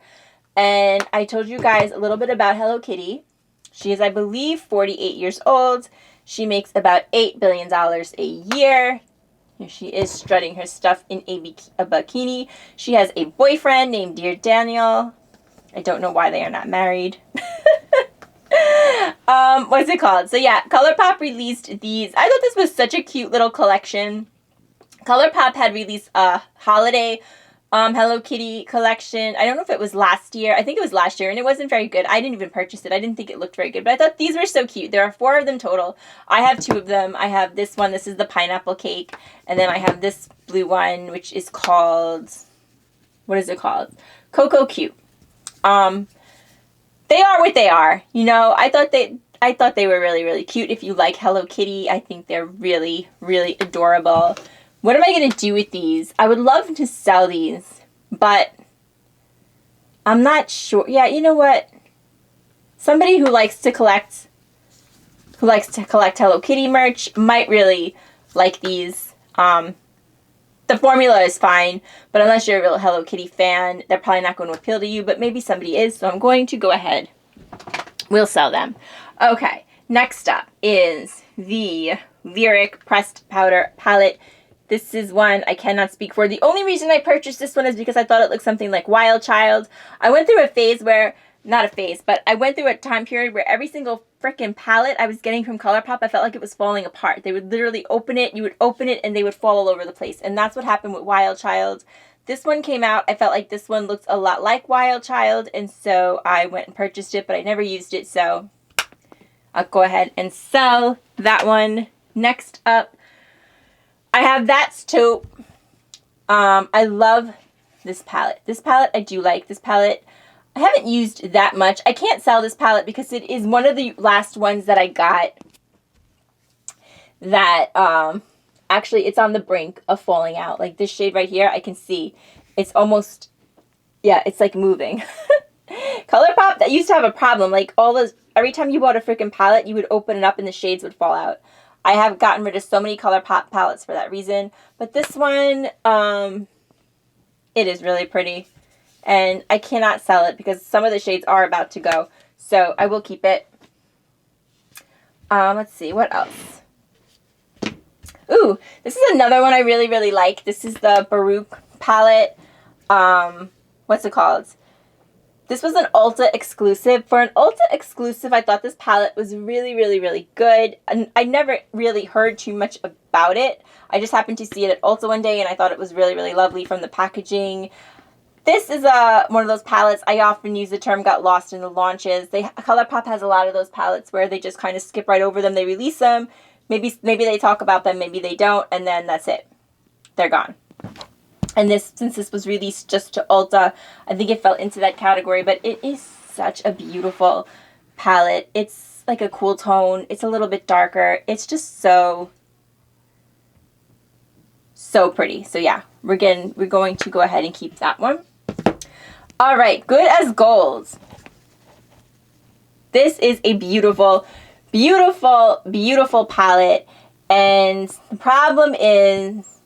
and I told you guys a little bit about Hello Kitty. She is, I believe, 48 years old. She makes about $8 billion a year. Here she is strutting her stuff in a bikini. She has a boyfriend named Dear Daniel. I don't know why they are not married. What's it called? So yeah, ColourPop released these. I thought this was such a cute little collection. ColourPop had released a holiday Hello Kitty collection. I don't know if it was last year. I think it was last year, and it wasn't very good. I didn't even purchase it. I didn't think it looked very good, but I thought these were so cute. There are 4 of them total. I have 2 of them. I have this one. This is the pineapple cake, and then I have this blue one, which is called, what is it called? Cocoa Cute. They are what they are. You know, I thought they were really, really cute. If you like Hello Kitty, I think they're really, really adorable. What am I going to do with these? I would love to sell these, but I'm not sure. Yeah, you know what? Somebody who likes to collect Hello Kitty merch might really like these. The formula is fine, but unless you're a real Hello Kitty fan, they're probably not going to appeal to you, but maybe somebody is, so I'm going to go ahead. We'll sell them. Okay, next up is the Lyric Pressed Powder Palette. This is one I cannot speak for. The only reason I purchased this one is because I thought it looked something like Wild Child. I went through a phase where, not a phase, but I went through a time period where every single freaking palette I was getting from ColourPop, I felt like it was falling apart. They would literally open it, you would open it, and they would fall all over the place. And that's what happened with Wild Child. This one came out, I felt like this one looked a lot like Wild Child, and so I went and purchased it, but I never used it, so I'll go ahead and sell that one. Next up, I have That's Taupe. I love this palette. This palette I do like. This palette I haven't used that much. I can't sell this palette because it is one of the last ones that I got that actually it's on the brink of falling out. Like this shade right here, I can see it's almost, yeah, it's like moving. ColourPop, that used to have a problem. Like all those, every time you bought a freaking palette, you would open it up and the shades would fall out. I have gotten rid of so many ColourPop palettes for that reason. But this one, it is really pretty. And I cannot sell it because some of the shades are about to go. So I will keep it. Let's see, what else? Ooh, this is another one I really, really like. This is the Baruch palette. What's it called? This was an Ulta exclusive. For an Ulta exclusive, I thought this palette was really, really, really good. And I never really heard too much about it. I just happened to see it at Ulta one day and I thought it was really, really lovely from the packaging. This is one of those palettes, I often use the term got lost in the launches. ColourPop has a lot of those palettes where they just kind of skip right over them. They release them. Maybe they talk about them, maybe they don't, and then that's it. They're gone. And this, since this was released just to Ulta, I think it fell into that category, but it is such a beautiful palette. It's like a cool tone. It's a little bit darker. It's just so pretty. So yeah, we're going to go ahead and keep that one. All right, Good as Gold. This is a beautiful, beautiful, beautiful palette. And the problem is,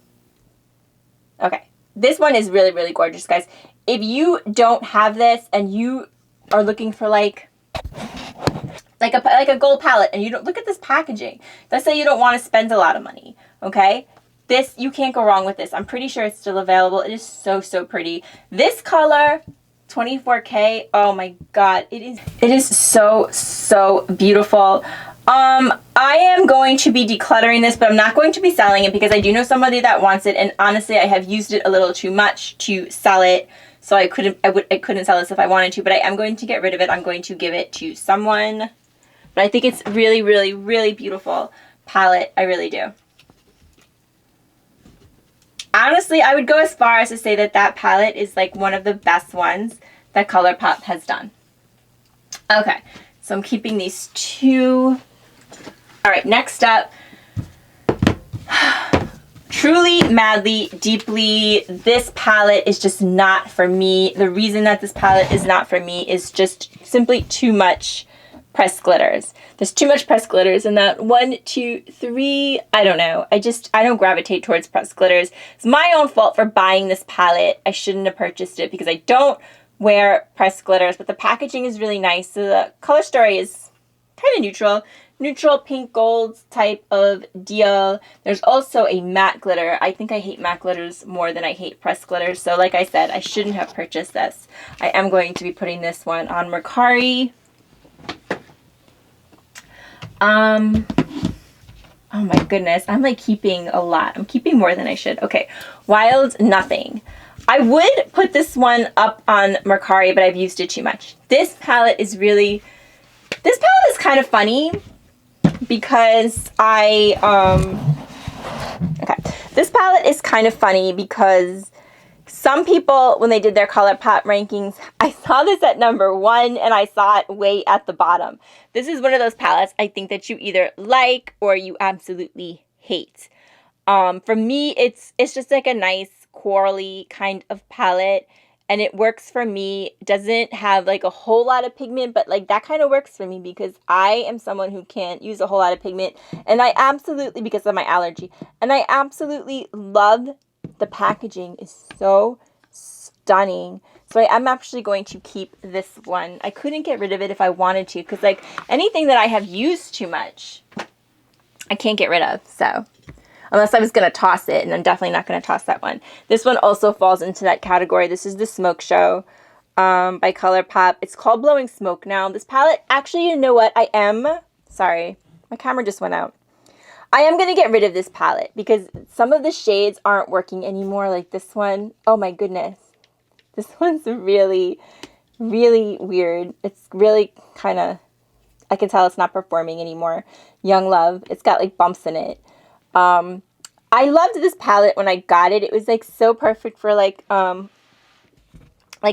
okay, this one is really, really gorgeous, guys. If you don't have this and you are looking for like a gold palette and you don't, look at this packaging. Let's say you don't want to spend a lot of money, okay? This, you can't go wrong with this. I'm pretty sure it's still available. It is so, so pretty. This color, 24K, oh my god, it is so, so beautiful. I am going to be decluttering this, but I'm not going to be selling it because I do know somebody that wants it, and honestly, I have used it a little too much to sell it, so I couldn't sell this if I wanted to, but I am going to get rid of it. I'm going to give it to someone, but I think it's really, really, really beautiful palette. I really do. Honestly, I would go as far as to say that that palette is like one of the best ones that ColourPop has done. Okay, so I'm keeping these two. All right, next up, Truly, Madly, Deeply. This palette is just not for me. The reason that this palette is not for me is just simply too much pressed glitters. There's too much pressed glitters in that. 1, 2, 3, I don't know. I don't gravitate towards pressed glitters. It's my own fault for buying this palette. I shouldn't have purchased it because I don't wear pressed glitters, but the packaging is really nice. So the color story is kind of neutral. Neutral pink gold type of deal. There's also a matte glitter. I think I hate matte glitters more than I hate pressed glitters. So like I said, I shouldn't have purchased this. I am going to be putting this one on Mercari. Oh my goodness. I'm like keeping a lot. I'm keeping more than I should. Okay. Wild Nothing. I would put this one up on Mercari, but I've used it too much. This palette is kind of funny because this palette is kind of funny because some people, when they did their ColourPop rankings, I saw this at number 1 and I saw it way at the bottom. This is one of those palettes I think that you either like or you absolutely hate. For me, it's just like a nice corally kind of palette, and it works for me. It doesn't have like a whole lot of pigment, but like that kind of works for me because I am someone who can't use a whole lot of pigment, and I absolutely, because of my allergy, and I absolutely love the packaging. Is so stunning. So I'm actually going to keep this one. I couldn't get rid of it if I wanted to because like anything that I have used too much, I can't get rid of. So unless I was going to toss it, and I'm definitely not going to toss that one. This one also falls into that category. This is the Smoke Show by ColourPop. It's called Blowing Smoke now. This palette, actually, you know what? Sorry, my camera just went out. I am going to get rid of this palette because some of the shades aren't working anymore. Like this one. Oh my goodness. This one's really, really weird. It's really kind of, I can tell it's not performing anymore. Young Love. It's got like bumps in it. I loved this palette when I got it. It was like so perfect for like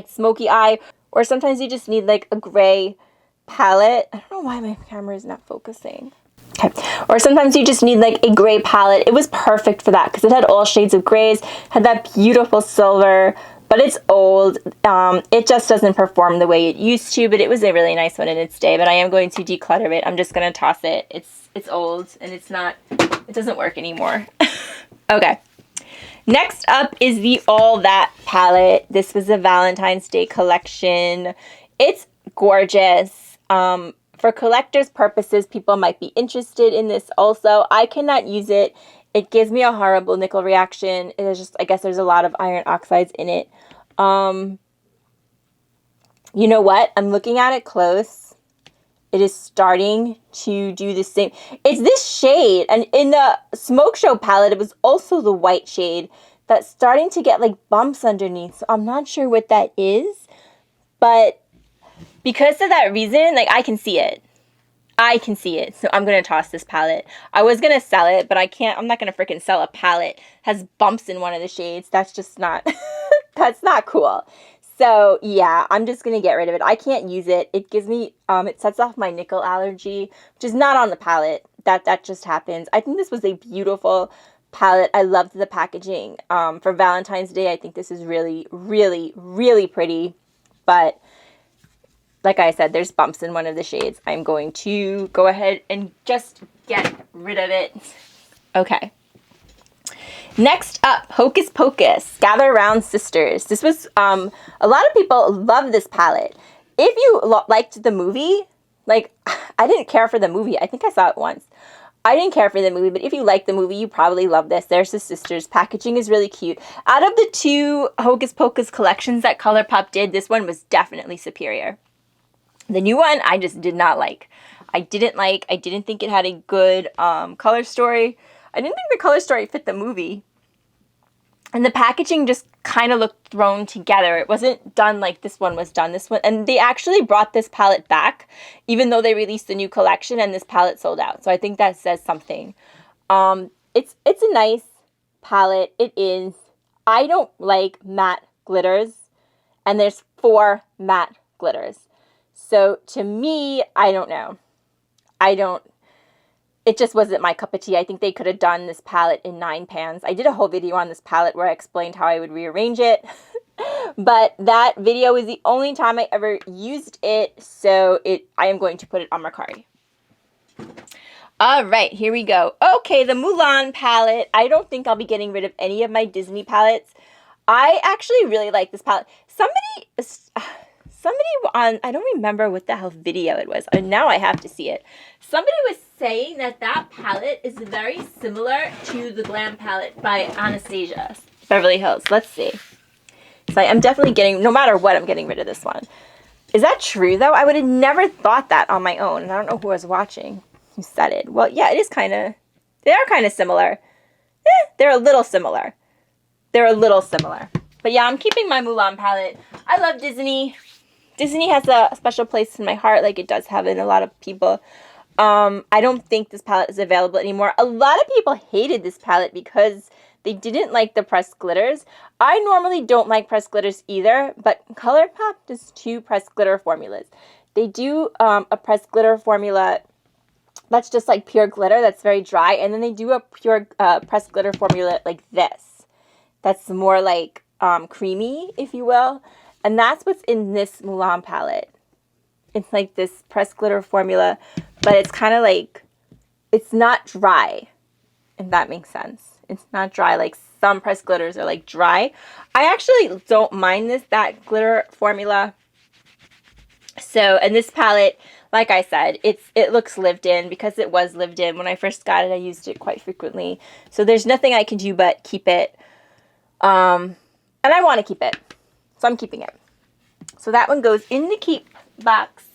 smoky eye, or sometimes you just need like a gray palette. I don't know why my camera is not focusing. Okay. Or sometimes you just need like a gray palette. It was perfect for that because it had all shades of grays, had that beautiful silver, but it's old. It just doesn't perform the way it used to, but it was a really nice one in its day. But I am going to declutter it. I'm just going to toss it. It's old and it doesn't work anymore. Okay. Next up is the All That palette. This was a Valentine's Day collection. It's gorgeous. For collector's purposes, people might be interested in this also. I cannot use it. It gives me a horrible nickel reaction. It is just, I guess there's a lot of iron oxides in it. You know what? I'm looking at it close. It is starting to do the same. It's this shade. And in the Smoke Show palette, it was also the white shade that's starting to get like bumps underneath. So I'm not sure what that is. But because of that reason, like I can see it. I can see it. So I'm going to toss this palette. I was going to sell it, but I can't. I'm not going to freaking sell a palette that has bumps in one of the shades. That's just not, that's not cool. So yeah, I'm just going to get rid of it. I can't use it. It gives me, it sets off my nickel allergy, which is not on the palette. That just happens. I think this was a beautiful palette. I loved the packaging. For Valentine's Day, I think this is really, really, really pretty. But like I said, there's bumps in one of the shades. I'm going to go ahead and just get rid of it. Okay. Next up, Hocus Pocus, Gather Round Sisters. This was, a lot of people love this palette. If you liked the movie, like, I didn't care for the movie. I think I saw it once. I didn't care for the movie, but if you like the movie, you probably love this. There's the sisters. Packaging is really cute. Out of the two Hocus Pocus collections that ColourPop did, this one was definitely superior. The new one, I just did not like. I didn't like. I didn't think it had a good color story. I didn't think the color story fit the movie. And the packaging just kind of looked thrown together. It wasn't done like this one was done. This one, and they actually brought this palette back, even though they released a new collection and this palette sold out. So I think that says something. It's a nice palette. It is. I don't like matte glitters, and there's 4 matte glitters. So to me, I don't know. It just wasn't my cup of tea. I think they could have done this palette in 9 pans. I did a whole video on this palette where I explained how I would rearrange it. But that video is the only time I ever used it, so I am going to put it on Mercari. All right, here we go. Okay, the Mulan palette. I don't think I'll be getting rid of any of my Disney palettes. I actually really like this palette. Somebody on, I don't remember what the hell video it was. Now I have to see it. Somebody was saying that palette is very similar to the Glam palette by Anastasia Beverly Hills. Let's see. So I'm definitely getting, no matter what, I'm getting rid of this one. Is that true, though? I would have never thought that on my own. And I don't know who was watching who said it. Well, yeah, it is kind of, they are kind of similar. They're a little similar. They're a little similar. But yeah, I'm keeping my Mulan palette. I love Disney. Disney has a special place in my heart, like it does have in a lot of people. I don't think this palette is available anymore. A lot of people hated this palette because they didn't like the pressed glitters. I normally don't like pressed glitters either, but ColourPop does 2 pressed glitter formulas. They do a pressed glitter formula that's just like pure glitter, that's very dry, and then they do a pure pressed glitter formula like this. That's more like creamy, if you will. And that's what's in this Mulan palette. It's like this pressed glitter formula, but it's kind of like, it's not dry, if that makes sense. It's not dry like some pressed glitters are like dry. I actually don't mind that glitter formula. So, and this palette, like I said, it looks lived in because it was lived in. When I first got it, I used it quite frequently. So there's nothing I can do but keep it. And I want to keep it. So I'm keeping it. So that one goes in the keep box.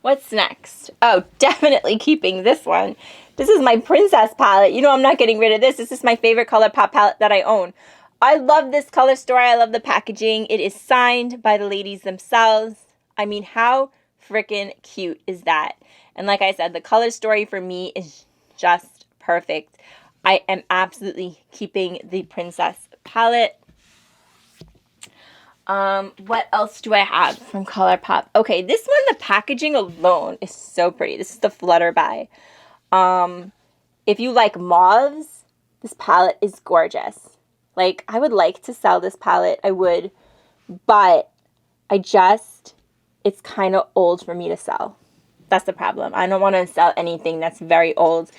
What's next? Oh, definitely keeping this one. This is my princess palette. You know I'm not getting rid of this. This is my favorite ColourPop palette that I own. I love this color story. I love the packaging. It is signed by the ladies themselves. I mean, how freaking cute is that? And like I said, the color story for me is just perfect. I am absolutely keeping the princess palette. What else do I have from ColourPop? Okay, this one, the packaging alone is so pretty. This is the Flutterby. If you like mauves, this palette is gorgeous. Like, I would like to sell this palette. I would, but it's kind of old for me to sell. That's the problem. I don't want to sell anything that's very old.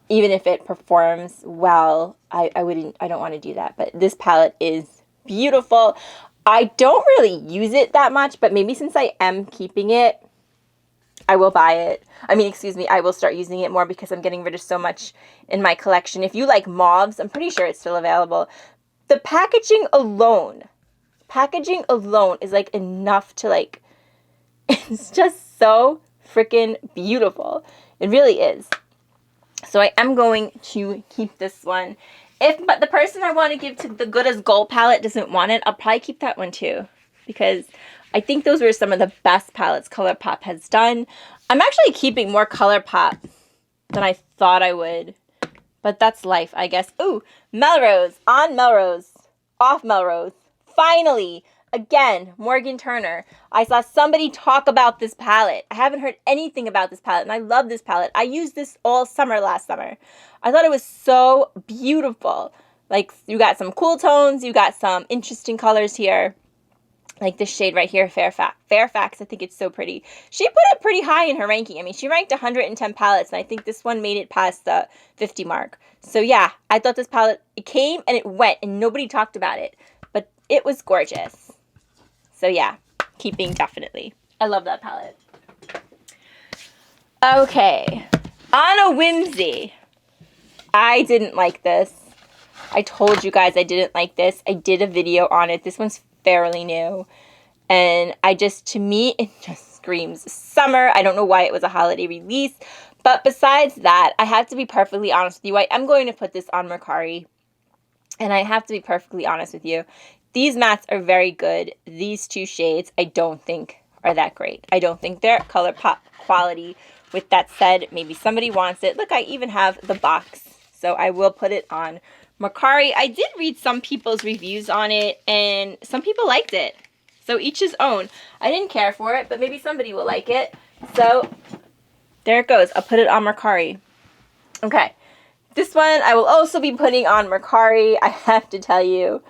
Even if it performs well, I don't want to do that. But this palette is beautiful. I don't really use it that much, but maybe since I am keeping it, I will buy it. I mean, excuse me, I will start using it more because I'm getting rid of so much in my collection. If you like mauves, I'm pretty sure it's still available. The packaging alone is like enough to like, it's just so freaking beautiful. It really is. So I am going to keep this one. But the person I want to give to the Good as Gold palette doesn't want it, I'll probably keep that one too. Because I think those were some of the best palettes ColourPop has done. I'm actually keeping more ColourPop than I thought I would. But that's life, I guess. Ooh, Melrose. On Melrose. Off Melrose. Finally. Again, Morgan Turner. I saw somebody talk about this palette. I haven't heard anything about this palette, and I love this palette. I used this all summer last summer. I thought it was so beautiful. Like, you got some cool tones. You got some interesting colors here. Like this shade right here, Fairfax. Fairfax, I think it's so pretty. She put it pretty high in her ranking. I mean, she ranked 110 palettes, and I think this one made it past the 50 mark. So yeah, I thought this palette, it came and it went, and nobody talked about it. But it was gorgeous. So yeah, keeping definitely. I love that palette. Okay, on a whimsy. I didn't like this. I told you guys I didn't like this. I did a video on it. This one's fairly new. And to me, it just screams summer. I don't know why it was a holiday release. But besides that, I have to be perfectly honest with you. I am going to put this on Mercari. And I have to be perfectly honest with you. These mattes are very good. These two shades I don't think are that great. I don't think they're ColourPop quality. With that said, maybe somebody wants it. Look, I even have the box. So I will put it on Mercari. I did read some people's reviews on it, and some people liked it. So each his own. I didn't care for it, but maybe somebody will like it. So there it goes. I'll put it on Mercari. Okay. This one I will also be putting on Mercari. I have to tell you,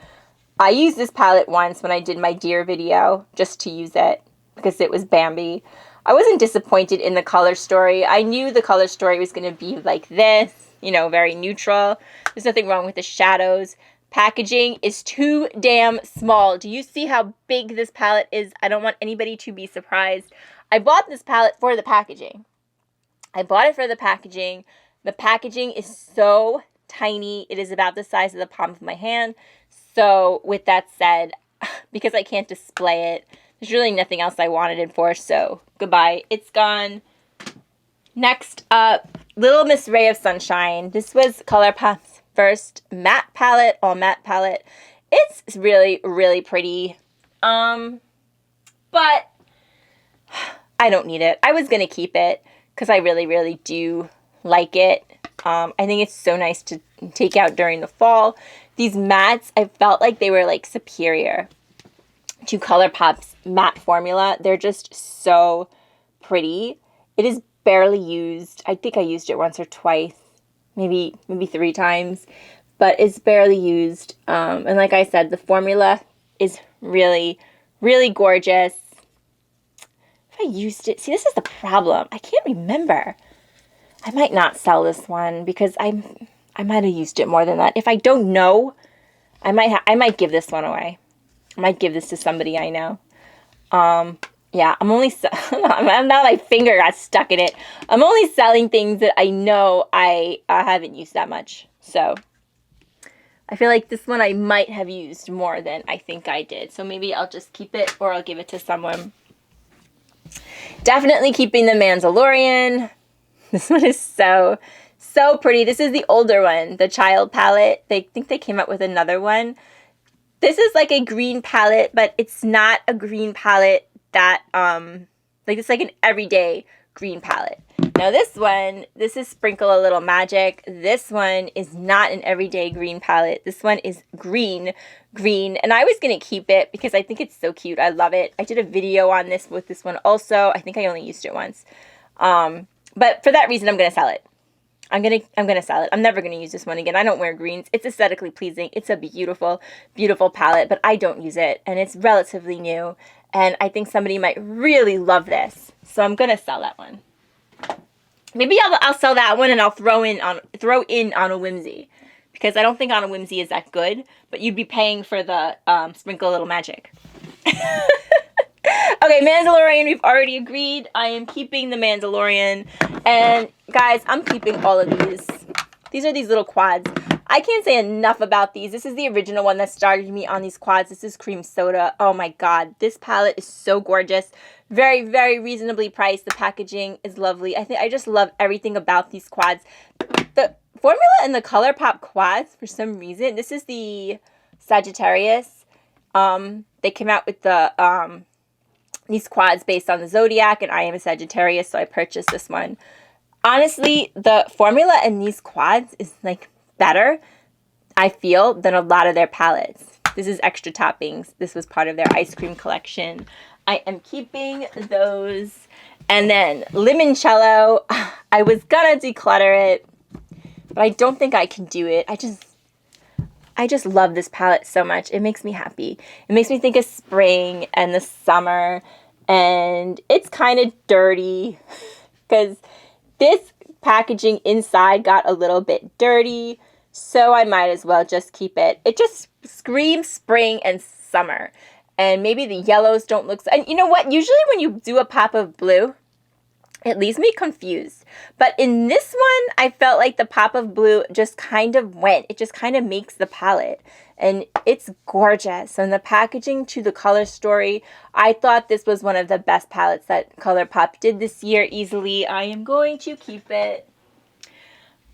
I used this palette once when I did my Deer video, just to use it, because it was Bambi. I wasn't disappointed in the color story. I knew the color story was going to be like this, you know, very neutral. There's nothing wrong with the shadows. Packaging is too damn small. Do you see how big this palette is? I don't want anybody to be surprised. I bought this palette for the packaging. I bought it for the packaging. The packaging is so tiny. It is about the size of the palm of my hand. So with that said, because I can't display it, there's really nothing else I wanted it for. So goodbye. It's gone. Next up, Little Miss Ray of Sunshine. This was ColourPop's first matte palette, all matte palette. It's really, really pretty. But I don't need it. I was going to keep it because I really, really do like it. I think it's so nice to take out during the fall. These mattes, I felt like they were like superior to ColourPop's matte formula. They're just so pretty. It is barely used. I think I used it once or twice, maybe 3 times, but it's barely used. And like I said, the formula is really, really gorgeous. If I used it, see, this is the problem. I can't remember. I might not sell this one because I might have used it more than that. If I don't know, I might give this one away. I might give this to somebody I know. Yeah, I'm only now my finger got stuck in it. I'm only selling things that I know I haven't used that much. So I feel like this one I might have used more than I think I did. So maybe I'll just keep it or I'll give it to someone. Definitely keeping the Mandalorian. This one is so pretty. This is the older one, the child palette. They think they came up with another one. This is like a green palette, but it's not a green palette that, like it's like an everyday green palette. Now this one, this is Sprinkle a Little Magic. This one is not an everyday green palette. This one is green. And I was going to keep it because I think it's so cute. I love it. I did a video on this with this one also. I think I only used it once. But for that reason, I'm going to sell it. I'm gonna sell it. I'm never gonna use this one again. I don't wear greens. It's aesthetically pleasing. It's a beautiful, beautiful palette, but I don't use it, and it's relatively new. And I think somebody might really love this, so I'm gonna sell that one. Maybe I'll sell that one, and I'll throw in on a whimsy, because I don't think on a whimsy is that good. But you'd be paying for the Sprinkle a Little Magic. Okay, Mandalorian, we've already agreed. I am keeping the Mandalorian. And guys, I'm keeping all of these. These are these little quads. I can't say enough about these. This is the original one that started me on these quads. This is Cream Soda. Oh my god. This palette is so gorgeous. Very, very reasonably priced. The packaging is lovely. I just love everything about these quads. The formula in the ColourPop quads, for some reason, this is the Sagittarius. They came out with the these quads based on the zodiac, and I am a Sagittarius, so I purchased this one. Honestly, the formula in these quads is like better, I feel, than a lot of their palettes. This is extra toppings. This was part of their ice cream collection. I am keeping those. And then Limoncello, I was gonna declutter it, but I don't think I can do it. I just love this palette so much. It makes me happy. It makes me think of spring and the summer. And it's kind of dirty because this packaging inside got a little bit dirty. So I might as well just keep it. It just screams spring and summer. And maybe the yellows don't look... And you know what? Usually when you do a pop of blue, It leaves me confused. But in this one, I felt like the pop of blue just kind of went. It just kind of makes the palette. And it's gorgeous. And the packaging to the color story, I thought this was one of the best palettes that ColourPop did this year easily. I am going to keep it.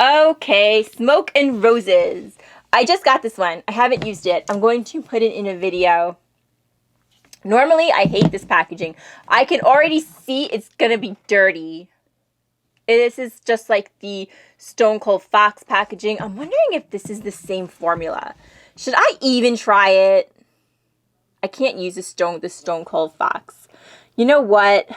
Okay, Smoke and Roses. I just got this one. I haven't used it. I'm going to put it in a video. Normally, I hate this packaging. I can already see it's going to be dirty. This is just like the Stone Cold Fox packaging. I'm wondering if this is the same formula. Should I even try it? I can't use the Stone Cold Fox. You know what?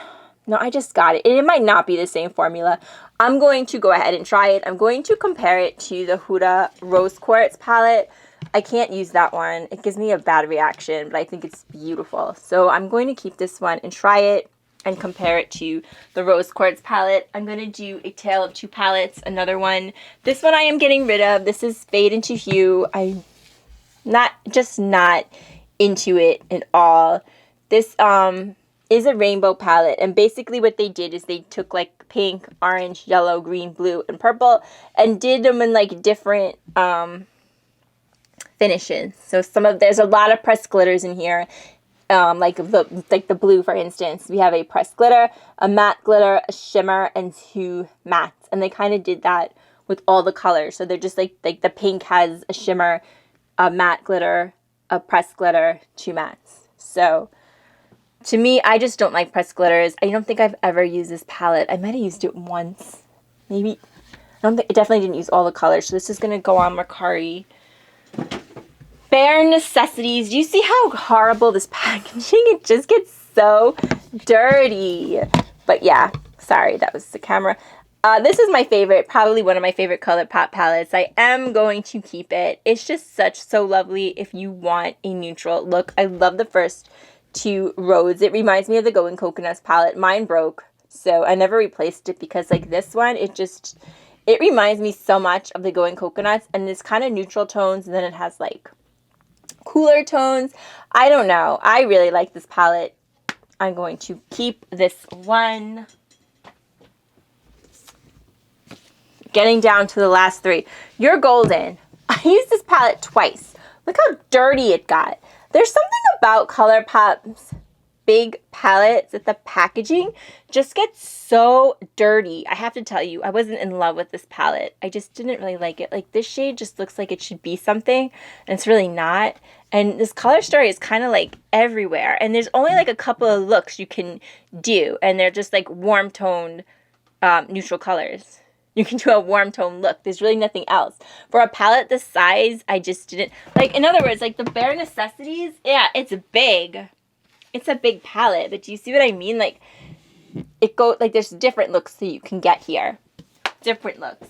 No, I just got it. It might not be the same formula. I'm going to go ahead and try it. I'm going to compare it to the Huda Rose Quartz palette. I can't use that one. It gives me a bad reaction, but I think it's beautiful. So I'm going to keep this one and try it and compare it to the Rose Quartz palette. I'm going to do a Tale of Two Palettes, another one. This one I am getting rid of. This is Fade into Hue. I'm not into it at all. This is a rainbow palette, and basically what they did is they took like pink, orange, yellow, green, blue, and purple and did them in like different finishes. So there's a lot of pressed glitters in here, like the blue, for instance. We have a pressed glitter, a matte glitter, a shimmer, and two mattes. And they kind of did that with all the colors. So they're just like the pink has a shimmer, a matte glitter, a pressed glitter, two mattes. So to me, I just don't like pressed glitters. I don't think I've ever used this palette. I might have used it once, maybe. I definitely didn't use all the colors. So this is gonna go on Mercari. Bare Necessities. Do you see how horrible this packaging? It just gets so dirty. But yeah, sorry, that was the camera. This is my favorite, probably one of my favorite ColourPop palettes. I am going to keep it. It's just so lovely if you want a neutral look. I love the first two roads. It reminds me of the Going Coconuts palette. Mine broke, so I never replaced it because like this one, it reminds me so much of the Going Coconuts, and it's kind of neutral tones, and then it has like cooler tones. I don't know. I really like this palette. I'm going to keep this one. Getting down to the last three. You're Golden. I used this palette twice. Look how dirty it got. There's something about ColourPop's big palettes that the packaging just gets so dirty. I have to tell you, I wasn't in love with this palette. I just didn't really like it. Like this shade just looks like it should be something, and it's really not. And this color story is kind of like everywhere. And there's only like a couple of looks you can do, and they're just like warm toned neutral colors. You can do a warm tone look. There's really nothing else. For a palette this size, I just didn't. Like, in other words, like the Bare Necessities, yeah, it's big. It's a big palette, but do you see what I mean? Like, there's different looks that you can get here. Different looks.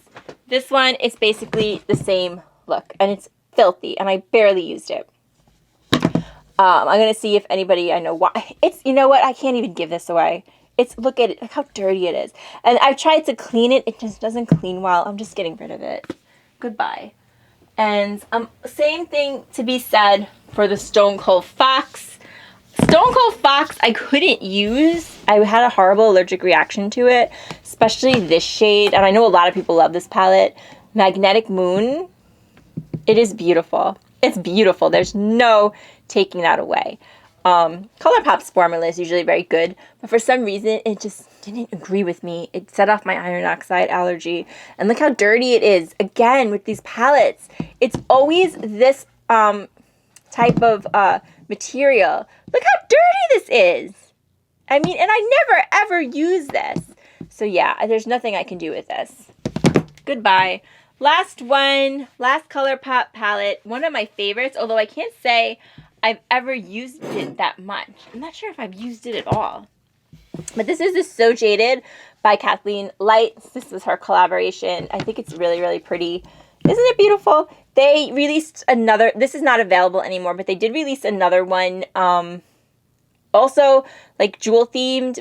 This one is basically the same look, and it's filthy, and I barely used it. I'm going to see if anybody I know why. You know what? I can't even give this away. Look at it, look how dirty it is. And I've tried to clean it, it just doesn't clean well. I'm just getting rid of it. Goodbye. And same thing to be said for the Stone Cold Fox. Stone Cold Fox I couldn't use. I had a horrible allergic reaction to it, especially this shade. And I know a lot of people love this palette. Magnetic Moon. It is beautiful. It's beautiful. There's no taking that away. ColourPop's formula is usually very good, but for some reason it just didn't agree with me. It set off my iron oxide allergy. And look how dirty it is. Again, with these palettes, it's always this type of material. Look how dirty this is. I mean, and I never ever use this. So yeah, there's nothing I can do with this. Goodbye. Last one, last ColourPop palette, one of my favorites, although I can't say I've ever used it that much. I'm not sure if I've used it at all. But this is the So Jaded by Kathleen Lights. This was her collaboration. I think it's really, really pretty. Isn't it beautiful? They released another, this is not available anymore, but they did release another one. Also, like jewel themed,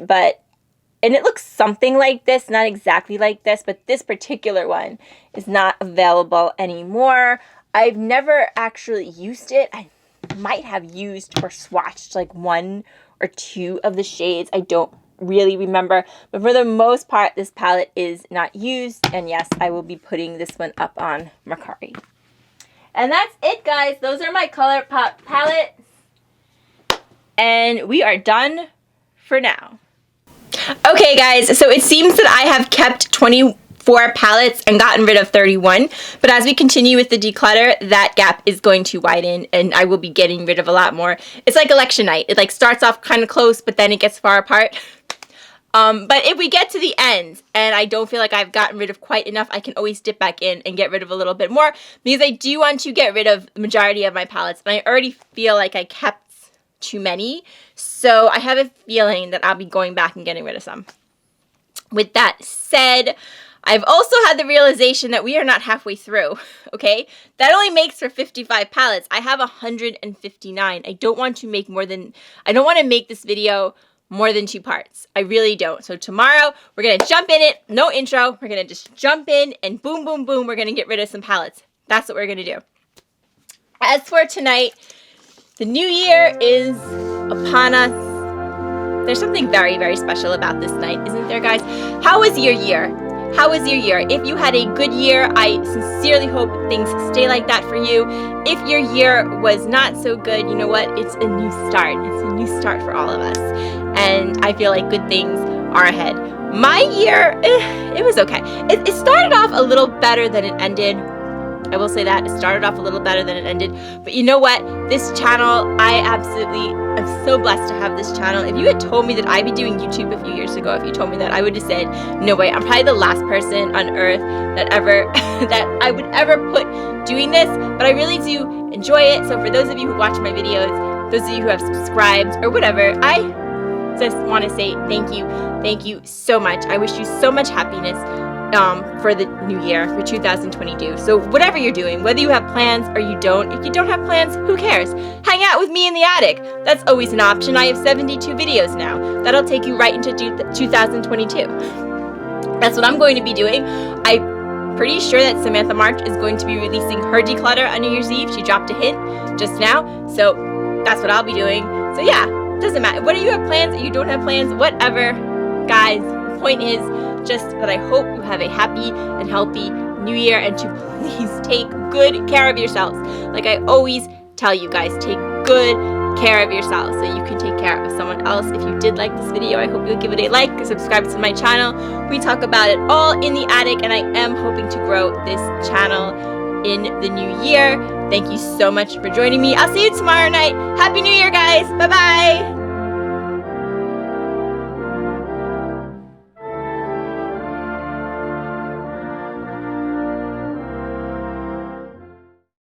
and it looks something like this, not exactly like this, but this particular one is not available anymore. I've never actually used it. I might have used or swatched like one or two of the shades. I don't really remember. But for the most part, this palette is not used. And yes, I will be putting this one up on Mercari. And that's it, guys. Those are my ColourPop palettes. And we are done for now. Okay, guys, so it seems that I have kept 24 palettes and gotten rid of 31. But as we continue with the declutter, that gap is going to widen and I will be getting rid of a lot more. It's like election night. It like starts off kind of close, but then it gets far apart. But if we get to the end and I don't feel like I've gotten rid of quite enough, I can always dip back in and get rid of a little bit more because I do want to get rid of the majority of my palettes. And I already feel like I kept too many. So I have a feeling that I'll be going back and getting rid of some. With that said, I've also had the realization that we are not halfway through, okay? That only makes for 55 palettes. I have 159. I don't want to make this video more than 2 parts. I really don't. So tomorrow, we're going to jump in it. No intro. We're going to just jump in and boom, boom, boom. We're going to get rid of some palettes. That's what we're going to do. As for tonight, the new year is upon us. There's something very, very special about this night, isn't there, guys? How was your year? How was your year? If you had a good year, I sincerely hope things stay like that for you. If your year was not so good, you know what? It's a new start. It's a new start for all of us. And I feel like good things are ahead. My year, it was okay. It started off a little better than it ended. I will say that. It started off a little better than it ended. But you know what? This channel, I absolutely am so blessed to have this channel. If you had told me that I'd be doing YouTube a few years ago, if you told me that, I would have said, no way. I'm probably the last person on earth that I would ever put doing this. But I really do enjoy it. So for those of you who watch my videos, those of you who have subscribed or whatever, I just want to say thank you. Thank you so much. I wish you so much happiness for the new year, for 2022. So whatever you're doing, whether you have plans or you don't, if you don't have plans, who cares? Hang out with me in the attic. That's always an option. I have 72 videos now. That'll take you right into 2022. That's what I'm going to be doing. I'm pretty sure that Samantha March is going to be releasing her declutter on New Year's Eve. She dropped a hint just now. So that's what I'll be doing. So yeah, doesn't matter. Whether you have plans or you don't have plans, whatever, guys, the point is just that I hope you have a happy and healthy new year and to please take good care of yourselves. Like I always tell you guys, take good care of yourselves so you can take care of someone else. If you did like this video, I hope you'll give it a like and subscribe to my channel. We talk about it all in the attic and I am hoping to grow this channel in the new year. Thank you so much for joining me. I'll see you tomorrow night. Happy New Year, guys. Bye-bye.